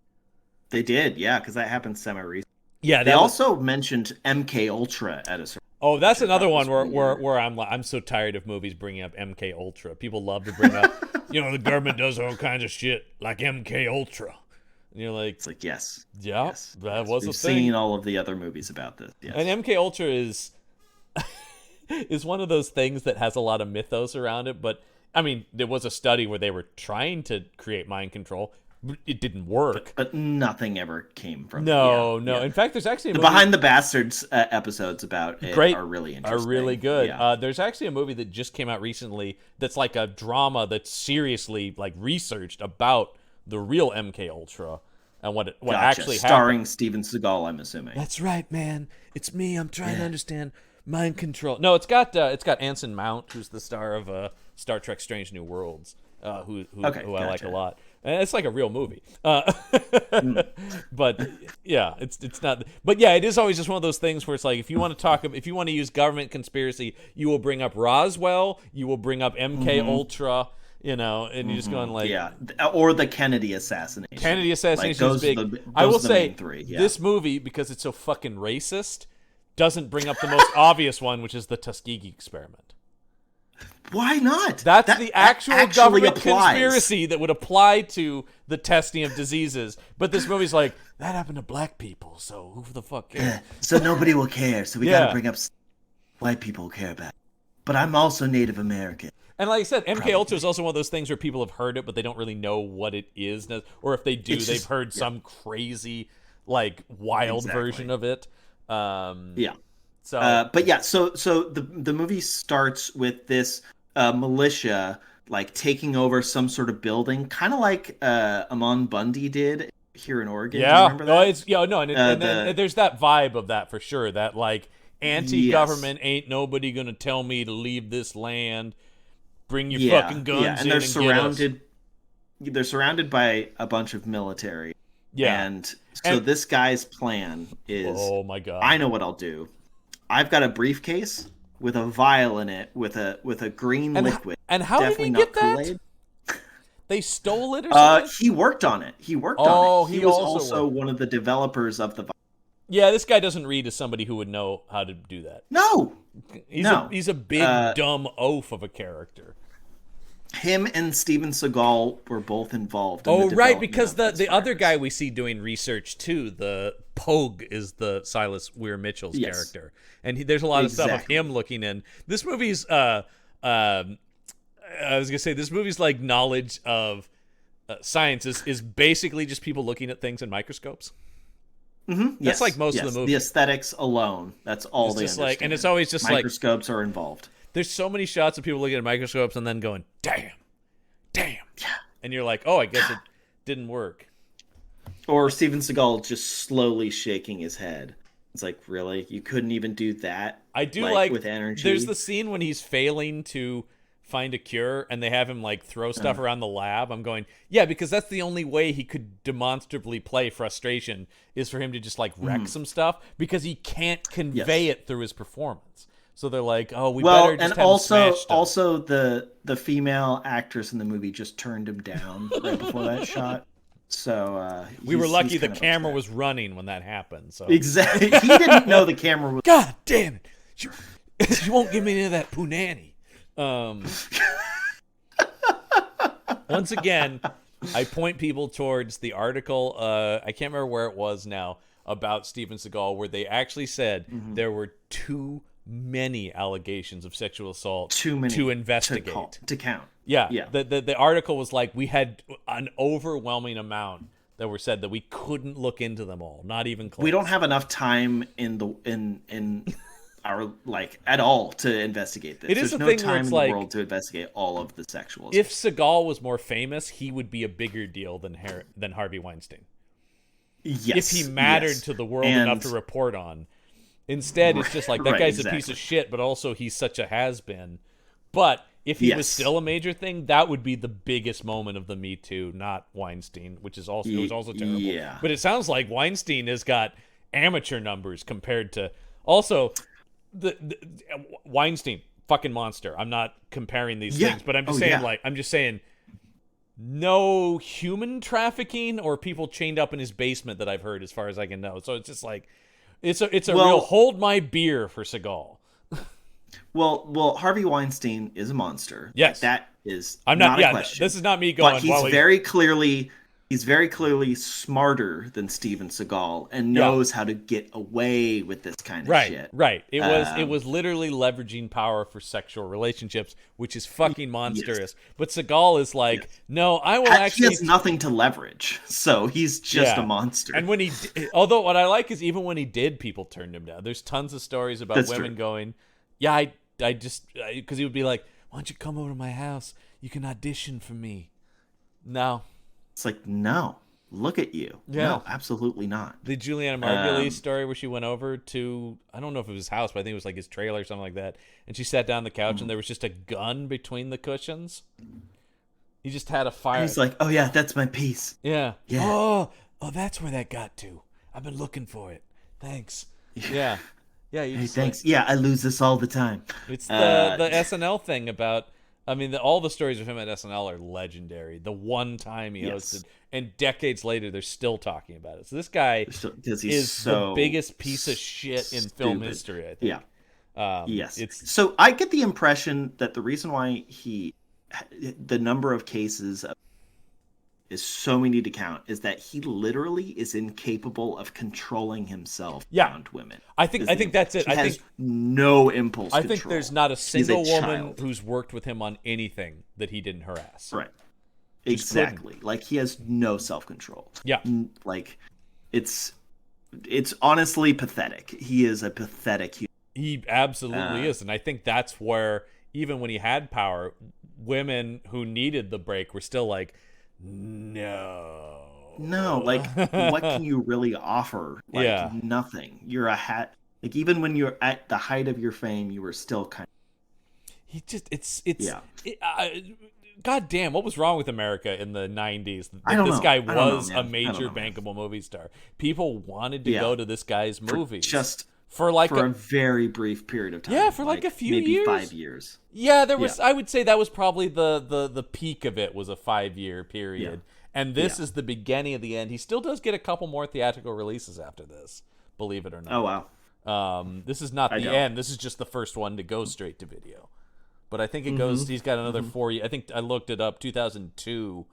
They did, yeah, because that happened semi-recently. Yeah, They also mentioned MK Ultra at a certain. Oh, that's another one was where I'm so tired of movies bringing up MK Ultra. People love to bring up, the government does all kinds of shit like MK Ultra. And you're like, It's like, yes. yeah, Yes, that was a We've thing. seen all of the other movies about this. Yes. And MK Ultra is one of those things that has a lot of mythos around it. But I mean, there was a study where they were trying to create mind control. It didn't work. But nothing ever came from No, it. no. Yeah. In fact, there's actually a The movie Behind the Bastards episodes about it great are really are interesting. really good. Yeah. There's actually a movie that just came out recently that's like a drama that's seriously like researched about the real MK Ultra and what Gotcha. actually starring happened. Steven Seagal, I'm assuming. That's right, man. It's me. I'm trying to understand mind control. No, it's got Anson Mount, who's the star of Star Trek: Strange New Worlds, who I like gotcha. a lot. And it's like a real movie. But yeah, it's not. But yeah, it is always just one of those things where it's like if you want to use government conspiracy, you will bring up Roswell, you will bring up MK Ultra. And you're just going like, Yeah, or the Kennedy assassination. Kennedy assassination Like, is those big. are the- I will those are the say main three, yeah. this movie, because it's so fucking racist, doesn't bring up the most obvious one, which is the Tuskegee experiment. Why not? That's That the actual actually government applies. conspiracy that would apply to the testing of diseases. But this movie's like, that happened to black people, so who the fuck cares? So nobody will care. So we Yeah. gotta bring up white people care about it. But I'm also Native American. And like I said, MK Ultra is also one of those things where people have heard it, but they don't really know what it is. Or if they do, It's they've just- heard some crazy, like, wild Exactly. version of it. Yeah. So But yeah, so the movie starts with this militia like taking over some sort of building, kind of like Amon Bundy did here in Oregon. Do you yeah, remember that? and then there's that vibe of that for sure. That like anti-government ain't nobody gonna tell me to leave this land. Bring your fucking guns and in they're and surrounded. They're surrounded by a bunch of military. Yeah. And so this guy's plan is, oh my god, I know what I'll do. I've got a briefcase with a vial in it with a green liquid. And how Definitely did he get not that? Kool-Aid. They stole it or something? He worked on it. He worked Oh, on it. he He was also also one of the developers of the vial. Yeah, this guy doesn't read as somebody who would know how to do that. No. He's a big dumb oaf of a character. Him and Steven Seagal were both involved. In Oh, the right, because development of the other X-Fighters. guy we see doing research too, the Pogue, is the Silas Weir Mitchell's Yes. character, and there's a lot of stuff of Exactly. him looking in. This movie's I was gonna say this movie's like knowledge of science is basically just people looking at things in microscopes. Mm-hmm. That's like most of the movie. The aesthetics alone. That's all It's they just understand. and it's always just microscopes are involved. there's so many shots of people looking at microscopes and then going, damn, Yeah. and you're like, oh, I guess it didn't work. Or Steven Seagal just slowly shaking his head. It's like, really? You couldn't even do that? I do like with energy. There's the scene when he's failing to find a cure and they have him like throw stuff around the lab. I'm going, yeah, because that's the only way he could demonstrably play frustration is for him to just like wreck some stuff because he can't convey it through his performance. So they're like, oh, we better just and have him smash stuff. also the female actress in the movie just turned him down right before that shot. So we were lucky the kind of camera upset. was running when that happened. So Exactly. He didn't know the camera was. God damn it. You won't give me any of that punani. Once again, I point people towards the article, I can't remember where it was now, about Steven Seagal, where they actually said there were too many allegations of sexual assault Too many to investigate. to count. Yeah. Yeah. The article was like, we had an overwhelming amount that were said that we couldn't look into them all, not even close. We don't have enough time in our at all to investigate this. It is There's a no thing where time it's in like- the world to investigate all of the sexual. If Seagal was more famous, he would be a bigger deal than Harvey Weinstein. yes, If he mattered yes. to the world And- enough to report on. Instead, it's just like, that Right, guy's a piece exactly. of shit, but also he's such a has-been. But if he was Yes. still a major thing, that would be the biggest moment of the Me Too, not Weinstein, which is also, it was also terrible. Yeah. But it sounds like Weinstein has got amateur numbers compared to... Also, the Weinstein, fucking monster. I'm not comparing these Yeah. things, but I'm just Oh, saying, yeah. I'm just saying... No human trafficking or people chained up in his basement that I've heard, as far as I can know. So it's just like, it's a Well- real hold my beer for Seagal. Well, Harvey Weinstein is a monster. Yes. That is I'm not. a Yeah, question. this is not me going. But he's well, very clearly smarter than Steven Seagal and knows how to get away with this kind of right, shit. right. It was literally leveraging power for sexual relationships, which is fucking monstrous. But Seagal is like, no, I will He actually. has nothing to leverage, so he's just Yeah. a monster. And when although what I like is even when he did, people turned him down. There's tons of stories about That's women true. going, yeah, I just, because he would be like, why don't you come over to my house? You can audition for me. No. It's like, no, look at you. Yeah. No, absolutely not. The Juliana Margulies story where she went over to, I don't know if it was his house, but I think it was like his trailer or something like that. And she sat down on the couch and there was just a gun between the cushions. He just had a fire. He's like, oh yeah, that's my piece. Yeah. Yeah. Oh, that's where that got to. I've been looking for it. Thanks. Yeah. Yeah. You Hey, just thanks. Yeah, I lose this all the time. It's the SNL thing about. I mean, all the stories of him at SNL are legendary. The one time he Yes. hosted, and decades later, they're still talking about it. So this guy Because he's is so the biggest piece of shit in film stupid. history, I think. Yeah. Yes. It's So I get the impression that the reason why the number of cases is so many to count is that he literally is incapable of controlling himself around women. I think that's it. He I has think no impulse I control. think there's not a He's single woman child. who's worked with him on anything that he didn't harass. Right. Just Exactly. Like he has no self-control. Yeah. Like it's honestly pathetic. He is a pathetic human. He absolutely is, and I think that's where even when he had power, women who needed the break were still like, no. No, like what can you really offer? Like Yeah. nothing. You're a hat. Like even when you're at the height of your fame, you were still kind He just Yeah. God damn, what was wrong with America in the 90s? I don't This know. guy I don't know, was man. a I don't major know, man. bankable movie star. People wanted to Yeah. go to this guy's movies just for like for a very brief period of time. Yeah, for like a few maybe years. 5 years. Yeah, there was. I would say that was probably the peak of it was a 5-year period, and this is the beginning of the end. He still does get a couple more theatrical releases after this, believe it or not. Oh wow. This is not I the don't. end. This is just the first one to go straight to video. But I think it goes. He's got another 4 years. I think I looked it up. 2002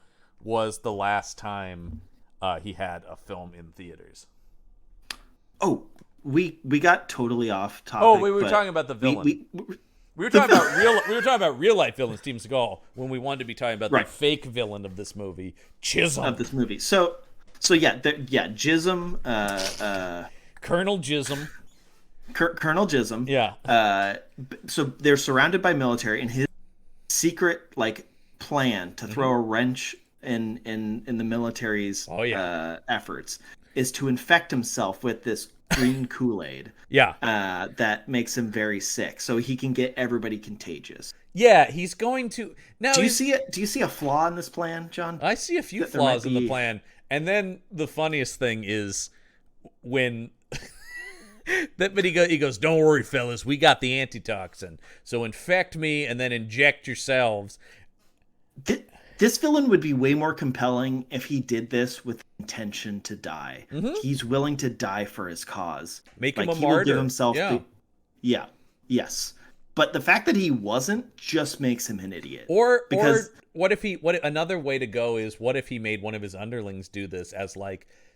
was the last time he had a film in theaters. Oh, we got totally off topic. Oh, we were but talking about the villain. We were talking about real. We were talking about real life villain Steven Seagal when we wanted to be talking about Right. the fake villain of this movie, Chisholm. of this movie. So Jism, Colonel Chisholm. Colonel Jism. Yeah. So they're surrounded by military, and his secret plan to throw a wrench in the military's efforts is to infect himself with this green Kool-Aid. Yeah. That makes him very sick, so he can get everybody contagious. Yeah, he's going to now. Do you see it? Do you see a flaw in this plan, John? I see a few flaws in the plan, and then the funniest thing is when. But he goes, don't worry, fellas, we got the antitoxin. So infect me and then inject yourselves. This villain would be way more compelling if he did this with intention to die. He's willing to die for his cause. Make him a he will martyr. give himself Yeah. Yes. But the fact that he wasn't just makes him an idiot. Or what if another way to go is what if he made one of his underlings do this as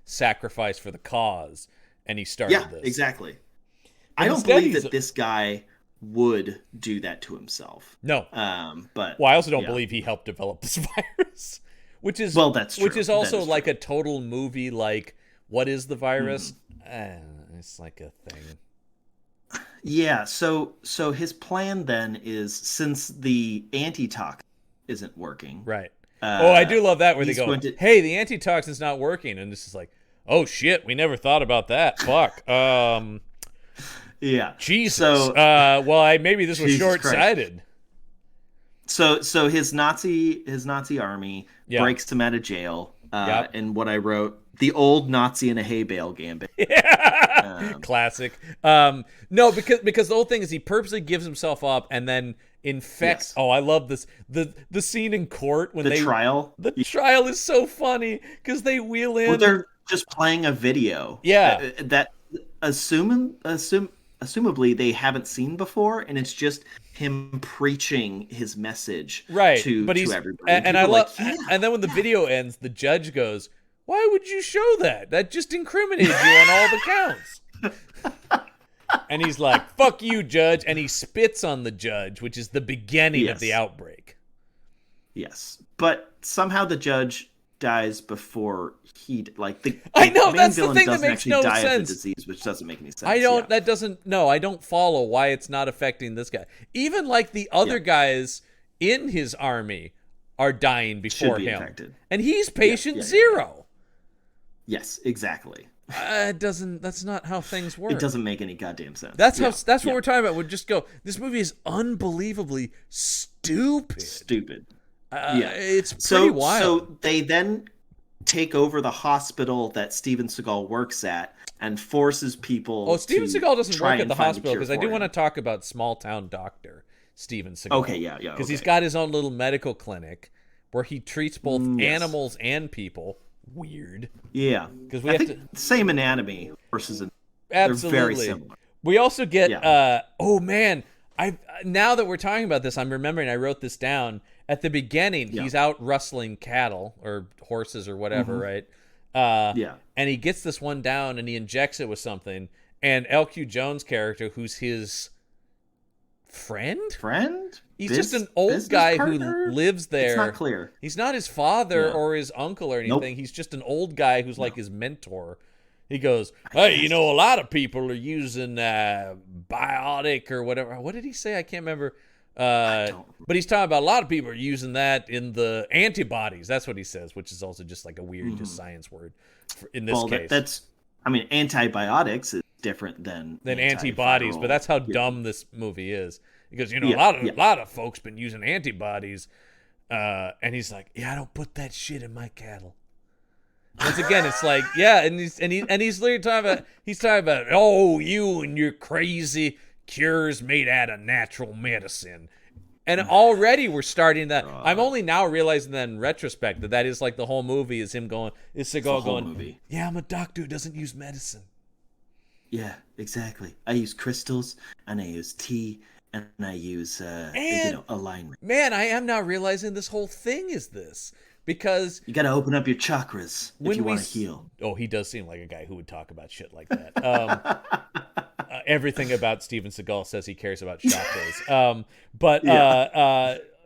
sacrifice for the cause? And he started this. Yeah, exactly. But I don't instead believe that this guy would do that to himself. No. But I also don't believe he helped develop this virus, which is that's true. Which is also a total movie. What is the virus? It's like a thing. Yeah. So his plan then is, since the antitoxin isn't working, right? I do love that where they go, "Hey, the antitoxin's not working," and this is like, oh shit, we never thought about that. Fuck. Yeah. Jesus. So, maybe this was short-sighted. So his Nazi army breaks him out of jail. And what I wrote, the old Nazi in a hay bale gambit. Classic. No, because the whole thing is he purposely gives himself up and then infects. Yes. Oh, I love this. The scene in court when trial. The trial is so funny because they wheel in. Well, they're just playing a video. Yeah. That assumably they haven't seen before, and it's just him preaching his message to everybody. And I love and then when the video ends, the judge goes, "Why would you show that? That just incriminated you on all the counts." And he's like, "Fuck you, judge," and he spits on the judge, which is the beginning of the outbreak. Yes. But somehow the judge dies before I know that's the thing that makes no sense. Of the disease, which doesn't make any sense. I don't follow why it's not affecting this guy. Even the other guys in his army are dying before him, infected. And he's patient zero. Yes, exactly. That's not how things work. It doesn't make any goddamn sense. That's what we're talking about. We'll just go, this movie is unbelievably stupid. It's pretty wild. So they then take over the hospital that Steven Seagal works at and forces people. Oh, Steven Seagal doesn't work at the hospital, because I do want to talk about small town doctor Steven Seagal. Okay, yeah. Because he's got his own little medical clinic where he treats both animals and people. Weird. Yeah. Because we have same anatomy versus absolutely. They're very similar. We also get now that we're talking about this, I'm remembering I wrote this down. At the beginning, he's out rustling cattle or horses or whatever, right? And he gets this one down and he injects it with something. And LQ Jones' character, who's his friend? He's just an old guy who lives there. It's not clear. He's not his father or his uncle or anything. Nope. He's just an old guy who's like his mentor. He goes, "Hey, a lot of people are using biotic or whatever." What did he say? I can't remember. But he's talking about a lot of people are using that in the antibodies. That's what he says, which is also just like a weird just science word in this case. Antibiotics is different than antibodies, but that's how dumb this movie is. He goes, a lot of folks been using antibodies, and he's like, "Yeah, I don't put that shit in my cattle." Once again, it's like, and he's literally talking about, "Oh, you and your crazy cures made out of natural medicine." And already we're starting that. I'm only now realizing that in retrospect that is the whole movie is him going, is Seagal going, movie. "Yeah, I'm a doctor who doesn't use medicine." Yeah, exactly. I use crystals, and I use tea, and I use And alignment. man, I am now realizing this whole thing is this because You got to open up your chakras if when you we want to heal. oh, he does seem like a guy who would talk about shit like that. Everything about Steven Seagal says he cares about chakras. But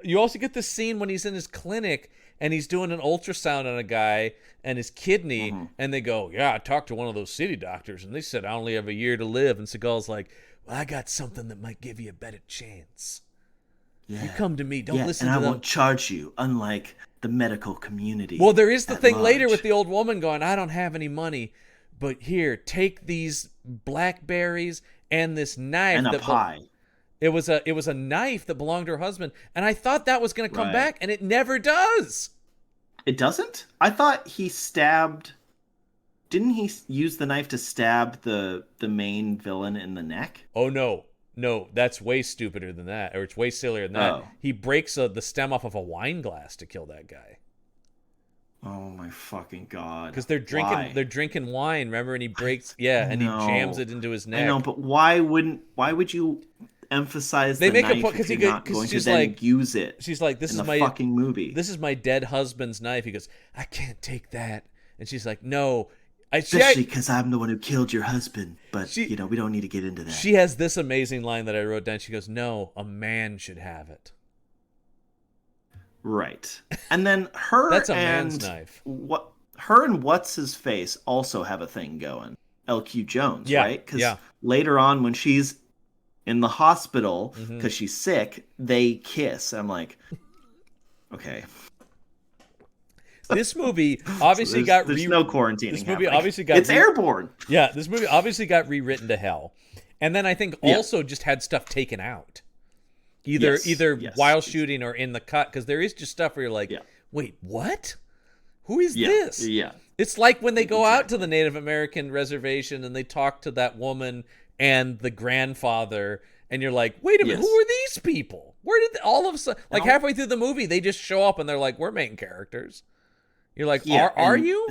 you also get this scene when he's in his clinic and he's doing an ultrasound on a guy and his kidney, and they go, "Yeah, I talked to one of those city doctors, and they said I only have a year to live." And Seagal's like, "Well, I got something that might give you a better chance. Yeah. You come to me. Don't listen and to I them." won't charge you, unlike the medical community. Well, there is the at thing later large. with the old woman going, "I don't have any money, but here, take these blackberries and this knife and a that pie. It was a knife that belonged to her husband, and I thought that was going to come Right. back, and it never does. It doesn't? I thought he stabbed. Didn't he use the knife to stab the main villain in the neck? Oh no, that's way stupider than that, or it's way sillier than that. Oh. He breaks the stem off of a wine glass to kill that guy Oh my fucking god! because they're drinking wine. Remember, and he breaks and he jams it into his neck. I know, but why would you emphasize They the make a knife point if you're not going to she's then like, use it? She's like, "This in is the my fucking movie. This is my dead husband's knife." He goes, "I can't take that," and she's like, "No." Especially because I'm the one who killed your husband. But She- we don't need to get into that. She has this amazing line that I wrote down. She goes, "No, a man should have it." Right. And then her That's a and man's knife. her and what's his face also have a thing going. LQ Jones, Yeah, right? Because yeah. later on when she's in the hospital because Mm-hmm. she's sick, they kiss. I'm like, okay. This movie obviously There's no quarantining. This movie happening. obviously got It's airborne. Yeah, this movie obviously got rewritten to hell, and then I think also just had stuff taken out, either Yes. while shooting or in the cut, because there is just stuff where you're like, wait, what? Who is this? Yeah. It's like when they go out to the Native American reservation and they talk to that woman and the grandfather, and you're like, wait a minute, who are these people? Where did all of a sudden, like halfway through the movie, they just show up and they're like, we're main characters. You're like, are you?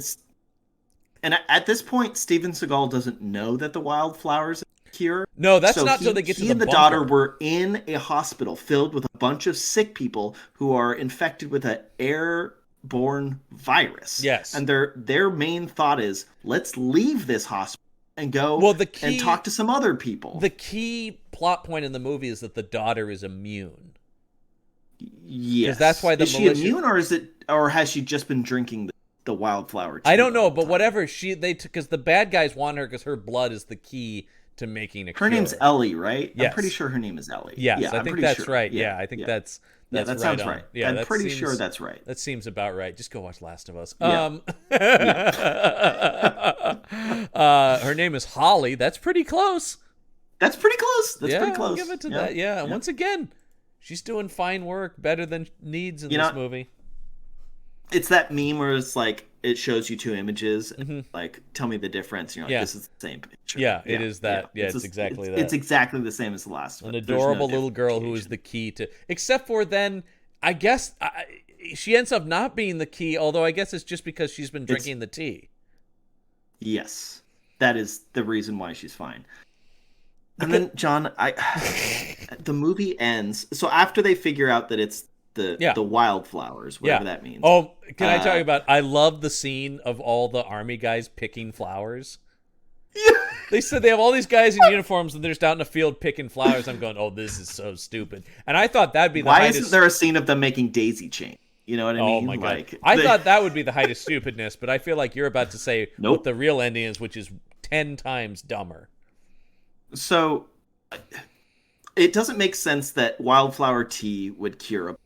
And at this point, Steven Seagal doesn't know that the wildflowers are cure. No, that's So not till they get to he the and the bunker. daughter were in a hospital filled with a bunch of sick people who are infected with an airborne virus. Yes. And their main thought is, let's leave this hospital and go and talk to some other people. The key plot point in the movie is that the daughter is immune. Yes. that's why the is militia- she immune, or has she just been drinking the wildflower tea? I don't know, but whatever because the bad guys want her because her blood is the key to making a cure. Her name's Ellie, right? Yes. I'm pretty sure her name is Ellie. Yes, yeah, I I'm think pretty that's sure. right. Yeah, I think that's that right sounds on. right. Yeah, I'm that pretty seems- sure that's right. That seems about right. Just go watch Last of Us. Yeah. Her name is Holly. That's pretty close. That's pretty close. That's yeah, pretty close. I'll give it to that. Yeah, and once again, she's doing fine work, better than needs in this movie. It's that meme where it's like it shows you two images, like tell me the difference. And you're like, this is the same picture. Yeah, it is that. Yeah, it's exactly that. It's exactly the same as the last one. An adorable little girl who is the key to. Except for then, I guess she ends up not being the key. Although I guess it's just because she's been drinking the tea. Yes, that is the reason why she's fine. And then John, the movie ends. So after they figure out that it's the wildflowers, whatever that means. Oh, can I tell you about? I love the scene of all the army guys picking flowers. Yeah. They said they have all these guys in uniforms and they're just out in the field picking flowers. I'm going, oh, this is so stupid. And I thought that'd be the Why isn't there a scene of them making daisy chain? You know what I mean? Oh my god! I thought that would be the height of stupidness, but I feel like you're about to say what the real ending is, which is 10 times dumber. So, it doesn't make sense that wildflower tea would cure a.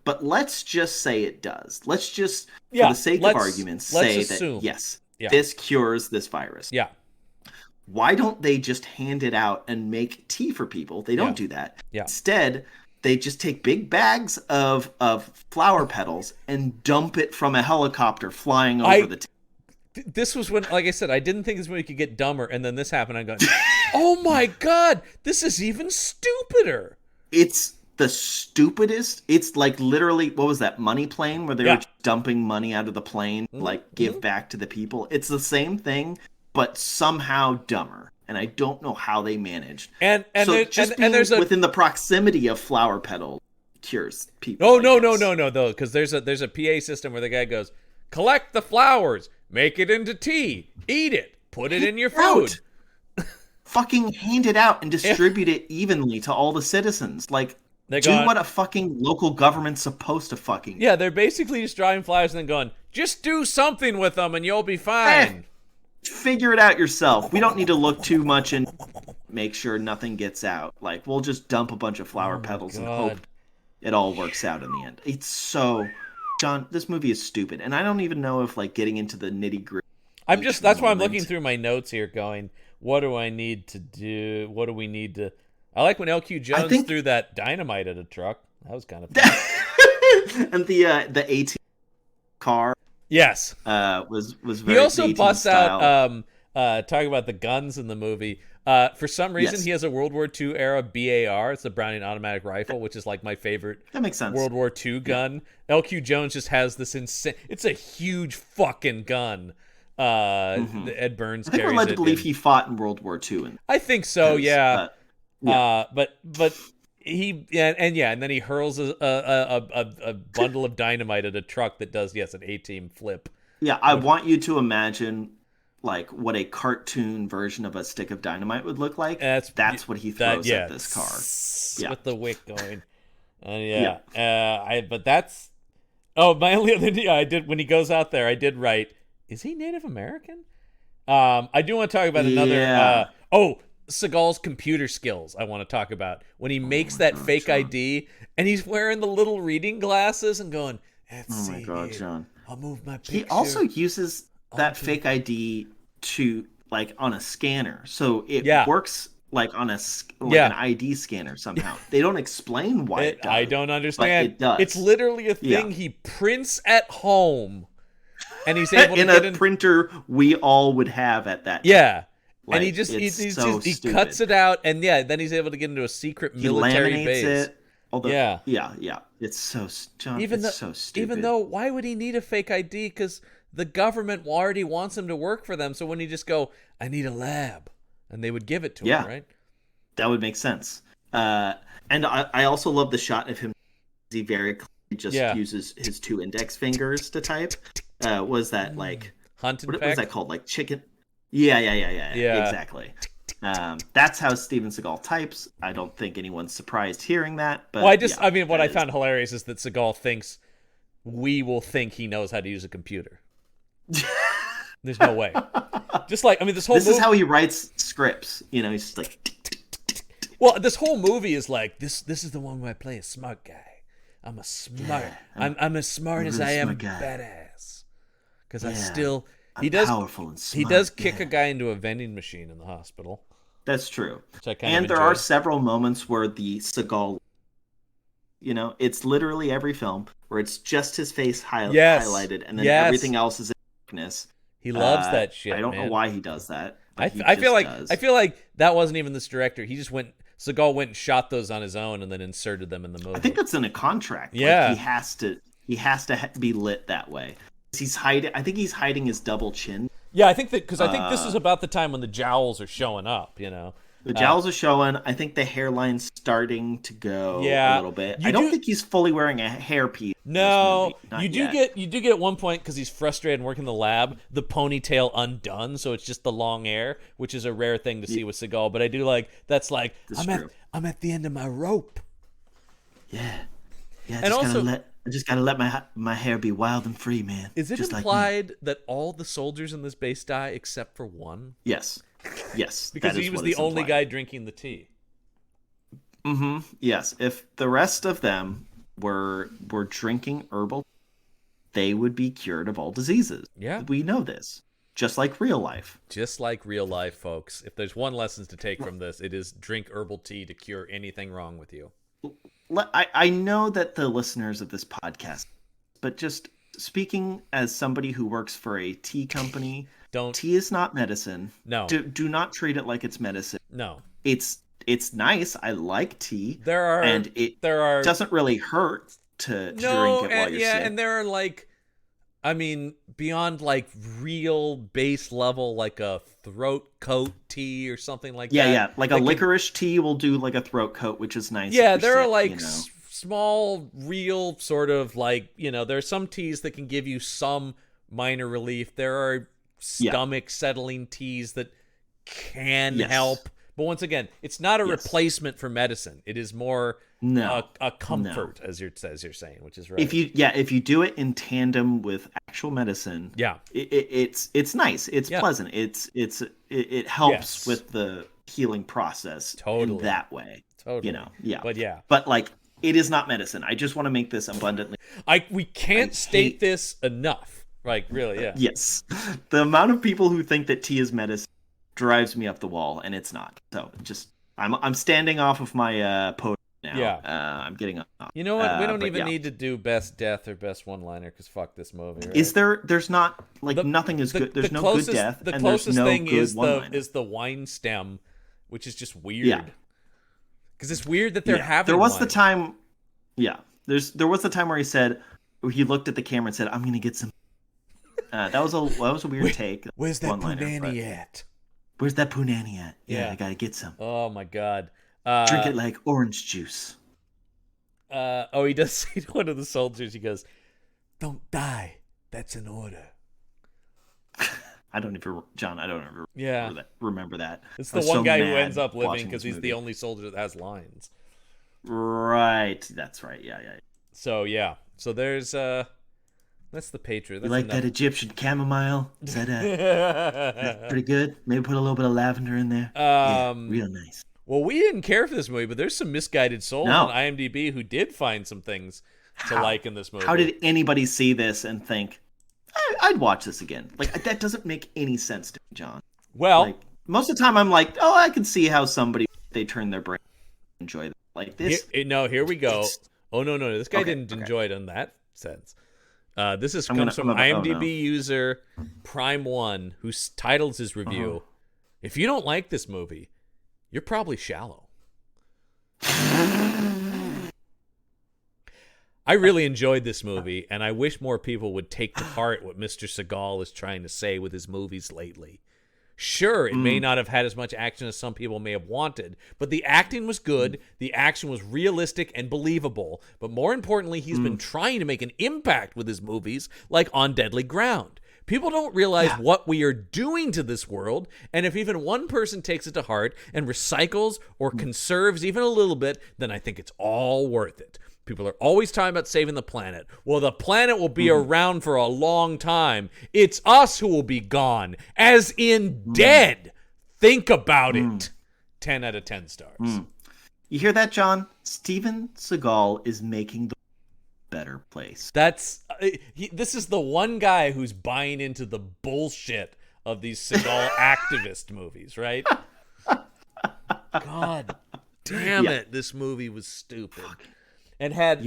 But let's just say it does. Let's just, for the sake of arguments, say assume. that yes, this cures this virus. Yeah. Why don't they just hand it out and make tea for people? They don't do that. Yeah. Instead, they just take big bags of flower petals and dump it from a helicopter flying over the tea. This was when, like I said, I didn't think this movie could get dumber, and then this happened. I'm going, oh my god, this is even stupider. It's the stupidest. It's like literally, what was that, Money Plane, where they were dumping money out of the plane, like give back to the people. It's the same thing, but somehow dumber. and I don't know how they managed. And So there, just and being there's a within the proximity of flower petal cures people. oh I no guess. no though, because there's a PA system where the guy goes, collect the flowers, make it into tea, eat it, put it in your food. Fucking hand it out and distribute it evenly to all the citizens. Like, They're do going- what a fucking local government's supposed to fucking do. Yeah, they're basically just drawing flowers and then going, just do something with them and you'll be fine. Figure it out yourself. We don't need to look too much and make sure nothing gets out. Like, we'll just dump a bunch of flower petals and God. hope it all works out in the end. It's so... John, this movie is stupid. And I don't even know if, like, getting into the nitty-gritty... That's why I'm looking through my notes here going, what do I need to do? What do we need to... I like when LQ Jones threw that dynamite at a truck. That was kind of fun. And the AT car Yes. was very... He also 18 busts style. out, talking about the guns in the movie. For some reason, Yes. he has a World War II era BAR. It's the Browning automatic rifle, which is like my favorite That makes sense. World War II gun. LQ Jones just has this insane... It's a huge fucking gun. Ed Burns I think we're carries led to it believe in- he fought in World War II. I think so, yeah. Yeah. But he and then he hurls a bundle of dynamite at a truck that does an A-team flip. Yeah, I want you to imagine like what a cartoon version of a stick of dynamite would look like. That's what he throws at this car. Yeah. With the wick going. Yeah. But that's my only other I did when he goes out there. I did write. Is he Native American? I do want to talk about another. Seagal's computer skills. I want to talk about when he makes that fake John. ID and he's wearing the little reading glasses and going. Oh my God, John! I'll move my picture. He also uses that fake ID to like on a scanner, so it works like on an ID scanner somehow. They don't explain why it does. I don't understand. But it does. It's literally a thing he prints at home, and he's able to in get a printer we all would have at that time. Yeah. Like, and he cuts it out, and then he's able to get into a secret military base. It. Although, yeah. It's so so stupid. Even though, why would he need a fake ID? Because the government already wants him to work for them. So when he just go, I need a lab, and they would give it to him, right? That would make sense. And I also love the shot of him. He very clearly just uses his two index fingers to type. Was that like hunt and what peck? was that called? Like chicken. Yeah. Exactly. That's how Steven Seagal types. I don't think anyone's surprised hearing that. But what I found hilarious is that Seagal thinks we will think he knows how to use a computer. There's no way. Just like this whole. This is how he writes scripts. He's just like. Well, this whole movie is like this. This is the one where I play a smart guy. I'm a smart. I'm as smart as I am badass. Because I still. He does powerful and smart. He does kick a guy into a vending machine in the hospital. That's true. Which I there are several moments where the Seagal, it's literally every film where it's just his face highlighted, and then everything else is in darkness. He loves that shit. I don't know why he does that. I feel like that wasn't even this director. He just Seagal went and shot those on his own and then inserted them in the movie. I think that's in a contract. Yeah, like he has to be lit that way. I think he's hiding his double chin. Yeah, I think that because I think this is about the time when the jowls are showing up. The jowls are showing. I think the hairline's starting to go a little bit. I don't think he's fully wearing a hairpiece. No, you do get at one point because he's frustrated and working in the lab. The ponytail undone, so it's just the long hair, which is a rare thing to see with Seagal. But I do like that's like I'm at the end of my rope. Yeah. And also. I just gotta let my hair be wild and free, man. Is it just implied that all the soldiers in this base die except for one? Yes. Because he was the only guy drinking the tea. Mm-hmm. Yes. If the rest of them were drinking herbal, they would be cured of all diseases. Yeah. We know this. Just like real life. Just like real life, folks. If there's one lesson to take from this, it is drink herbal tea to cure anything wrong with you. I know that the listeners of this podcast, but just speaking as somebody who works for a tea company, tea is not medicine. No. Do not treat it like it's medicine. No. It's nice. I like tea. It doesn't really hurt to drink it while you're sick. And there are like I mean, beyond like real base level, like a throat coat tea or something like Yeah, that. yeah. Like a licorice tea will do like a throat coat, which is nice. Yeah, if there you're are sick, like you know. small, real sort of like, there are some teas that can give you some minor relief. There are stomach settling teas that can Yes. help. But once again, it's not a Yes. replacement for medicine. It is more No. a comfort, as you're saying, which is right. If you do it in tandem with actual medicine, Yeah. it's nice. It's Yeah. pleasant. It helps Yes. with the healing process Totally. in that way. Totally. You know, yeah. But yeah. But like, it is not medicine. I just want to make this abundantly. We can't state this enough. Like, really, yeah. Yes, the amount of people who think that tea is medicine drives me up the wall, and it's not. So just I'm standing off of my podium now. Yeah. I'm getting up. You know what? We don't but even yeah. need to do best death or best one-liner because fuck this movie. Right? Is there's not like nothing is good. There's no closest, good death. The and there's closest no thing good is one-liner. the wine stem, which is just weird. Yeah. Because it's weird that they're having. There was wine. the time. Yeah. There was the time where he looked at the camera and said, "I'm gonna get some." That was a weird take. Where's that one-liner, punani but- at? Where's that punani at? Yeah, Yeah. I gotta get some. Oh my god. Drink it like orange juice. He does say to one of the soldiers, he goes, "Don't die. That's an order." I don't ever Yeah. remember that. It's I the was one so guy who mad ends up living watching because this he's movie. the only soldier that has lines. Right, that's right. Yeah. So yeah. So there's that's the Patriot. You That's like that enough. Egyptian chamomile? Is that pretty good? Maybe put a little bit of lavender in there. Yeah, real nice. Well, we didn't care for this movie, but there's some misguided souls No. on IMDb who did find some things to like in this movie. How did anybody see this and think, I'd watch this again? Like, that doesn't make any sense to me, John. Well, Like, most of the time I'm like, oh, I can see how they turn their brain and enjoy that. Like this. here we go. it's- Oh no, this guy Okay, didn't okay. enjoy it in that sense. This is I'm comes gonna- from I'm gonna- oh, IMDb no. user Prime1, who titles his review, "If you don't like this movie, you're probably shallow." I really enjoyed this movie, and I wish more people would take to heart what Mr. Seagal is trying to say with his movies lately. Sure, it may not have had as much action as some people may have wanted, but the acting was good, the action was realistic and believable, but more importantly, he's been trying to make an impact with his movies, like On Deadly Ground. People don't realize what we are doing to this world, and if even one person takes it to heart and recycles or conserves even a little bit, then I think it's all worth it. People are always talking about saving the planet. Well, the planet will be around for a long time. It's us who will be gone, as in dead. Think about it. 10 out of 10 stars. You hear that, John? Steven Seagal is making the better place. That's this is the one guy who's buying into the bullshit of these Seagal activist movies, right? God damn it. This movie was stupid. And had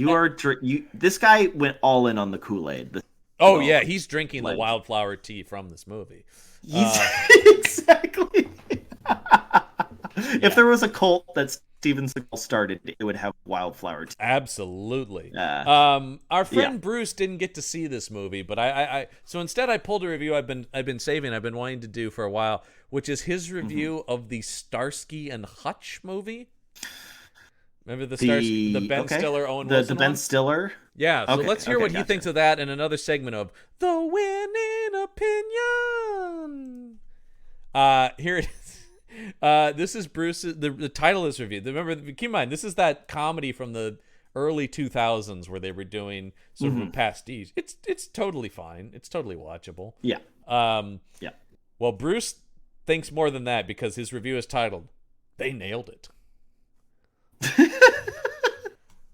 This guy went all in on the Kool-Aid. Oh yeah, he's drinking the Like- wildflower tea from this movie. He's exactly. If there was a cult that Steven Seagal started, it would have wildflower tea. Absolutely. Yeah. Our friend Bruce didn't get to see this movie, but I so instead I pulled a review I've been wanting to do for a while, which is his review of the Starsky and Hutch movie. Remember the Ben Stiller, Owen Wilson the Ben one? Stiller. Yeah, so Okay, let's hear okay, what he gotcha. thinks of that in another segment of The Winning Opinion. Here it is. This is Bruce's, the title of this review. Remember, keep in mind, this is that comedy from the early 2000s where they were doing sort of a pastiche. It's totally fine. It's totally watchable. Yeah. Yeah. Well, Bruce thinks more than that because his review is titled, They Nailed It.